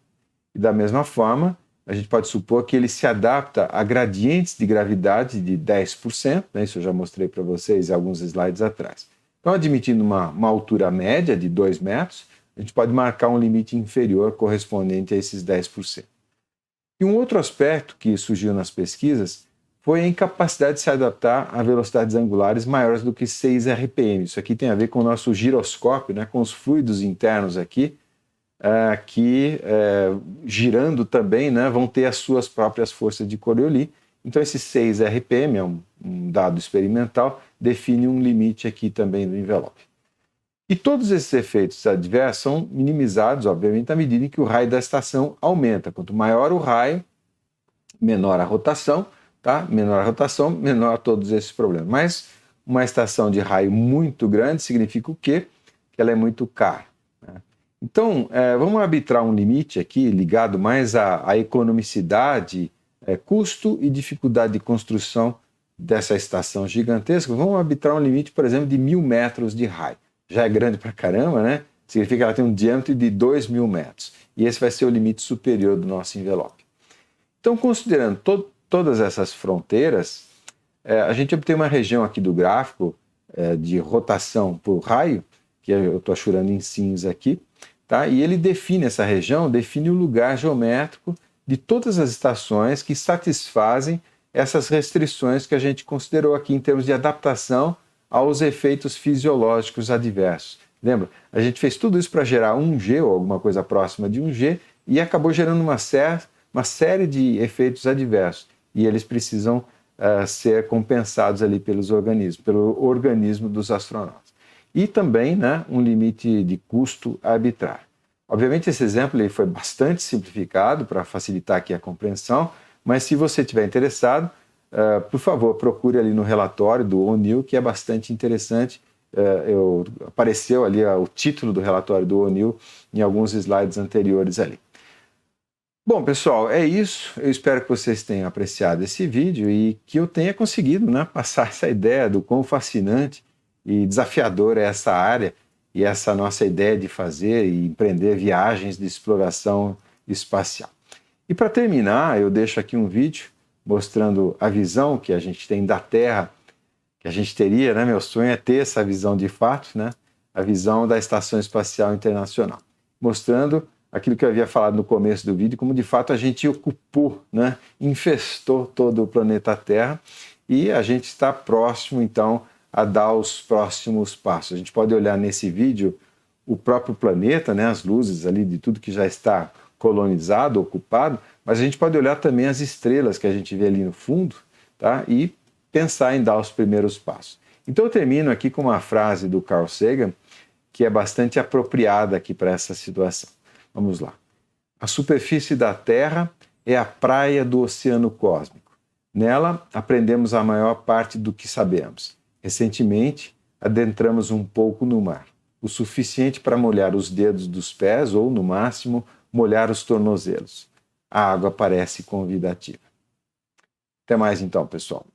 E da mesma forma, a gente pode supor que ele se adapta a gradientes de gravidade de 10%, né? Isso eu já mostrei para vocês em alguns slides atrás. Então, admitindo uma altura média de 2 metros, a gente pode marcar um limite inferior correspondente a esses 10%. E um outro aspecto que surgiu nas pesquisas foi a incapacidade de se adaptar a velocidades angulares maiores do que 6 RPM. Isso aqui tem a ver com o nosso giroscópio, né? Com os fluidos internos aqui, que girando também, né, vão ter as suas próprias forças de Coriolis. Então esse 6 RPM é um dado experimental, define um limite aqui também do envelope. E todos esses efeitos adversos são minimizados, obviamente, à medida em que o raio da estação aumenta. Quanto maior o raio, menor a rotação, tá? Menor a rotação, menor todos esses problemas. Mas uma estação de raio muito grande significa o quê? Que ela é muito cara, né? Então, vamos arbitrar um limite aqui ligado mais à economicidade, custo e dificuldade de construção dessa estação gigantesca. Vamos arbitrar um limite, por exemplo, de 1.000 metros de raio. Já é grande pra caramba, né? Significa que ela tem um diâmetro de 2.000 metros. E esse vai ser o limite superior do nosso envelope. Então, considerando todas essas fronteiras, a gente obtém uma região aqui do gráfico de rotação por raio, que eu estou achurando em cinza aqui, tá? E ele define essa região, define o lugar geométrico de todas as estações que satisfazem essas restrições que a gente considerou aqui em termos de adaptação aos efeitos fisiológicos adversos. Lembra? A gente fez tudo isso para gerar 1G ou alguma coisa próxima de 1G e acabou gerando uma série de efeitos adversos. E eles precisam ser compensados ali pelo organismo dos astronautas. E também, né, um limite de custo arbitrário. Obviamente esse exemplo ele foi bastante simplificado para facilitar aqui a compreensão, mas se você estiver interessado, por favor, procure ali no relatório do O'Neill, que é bastante interessante. Apareceu ali o título do relatório do O'Neill em alguns slides anteriores ali. Bom, pessoal, é isso. Eu espero que vocês tenham apreciado esse vídeo e que eu tenha conseguido, né, passar essa ideia do quão fascinante e desafiadora é essa área e essa nossa ideia de fazer e empreender viagens de exploração espacial. E para terminar, eu deixo aqui um vídeo mostrando a visão que a gente tem da Terra, que a gente teria, né? Meu sonho é ter essa visão de fato, né? A visão da Estação Espacial Internacional, mostrando aquilo que eu havia falado no começo do vídeo, como de fato a gente ocupou, né? Infestou todo o planeta Terra e a gente está próximo, então, a dar os próximos passos. A gente pode olhar nesse vídeo o próprio planeta, né? As luzes ali de tudo que já está colonizado, ocupado, mas a gente pode olhar também as estrelas que a gente vê ali no fundo, tá? E pensar em dar os primeiros passos. Então eu termino aqui com uma frase do Carl Sagan, que é bastante apropriada aqui para essa situação. Vamos lá. A superfície da Terra é a praia do oceano cósmico. Nela aprendemos a maior parte do que sabemos. Recentemente, adentramos um pouco no mar, o suficiente para molhar os dedos dos pés ou, no máximo, molhar os tornozelos. A água parece convidativa. Até mais então, pessoal.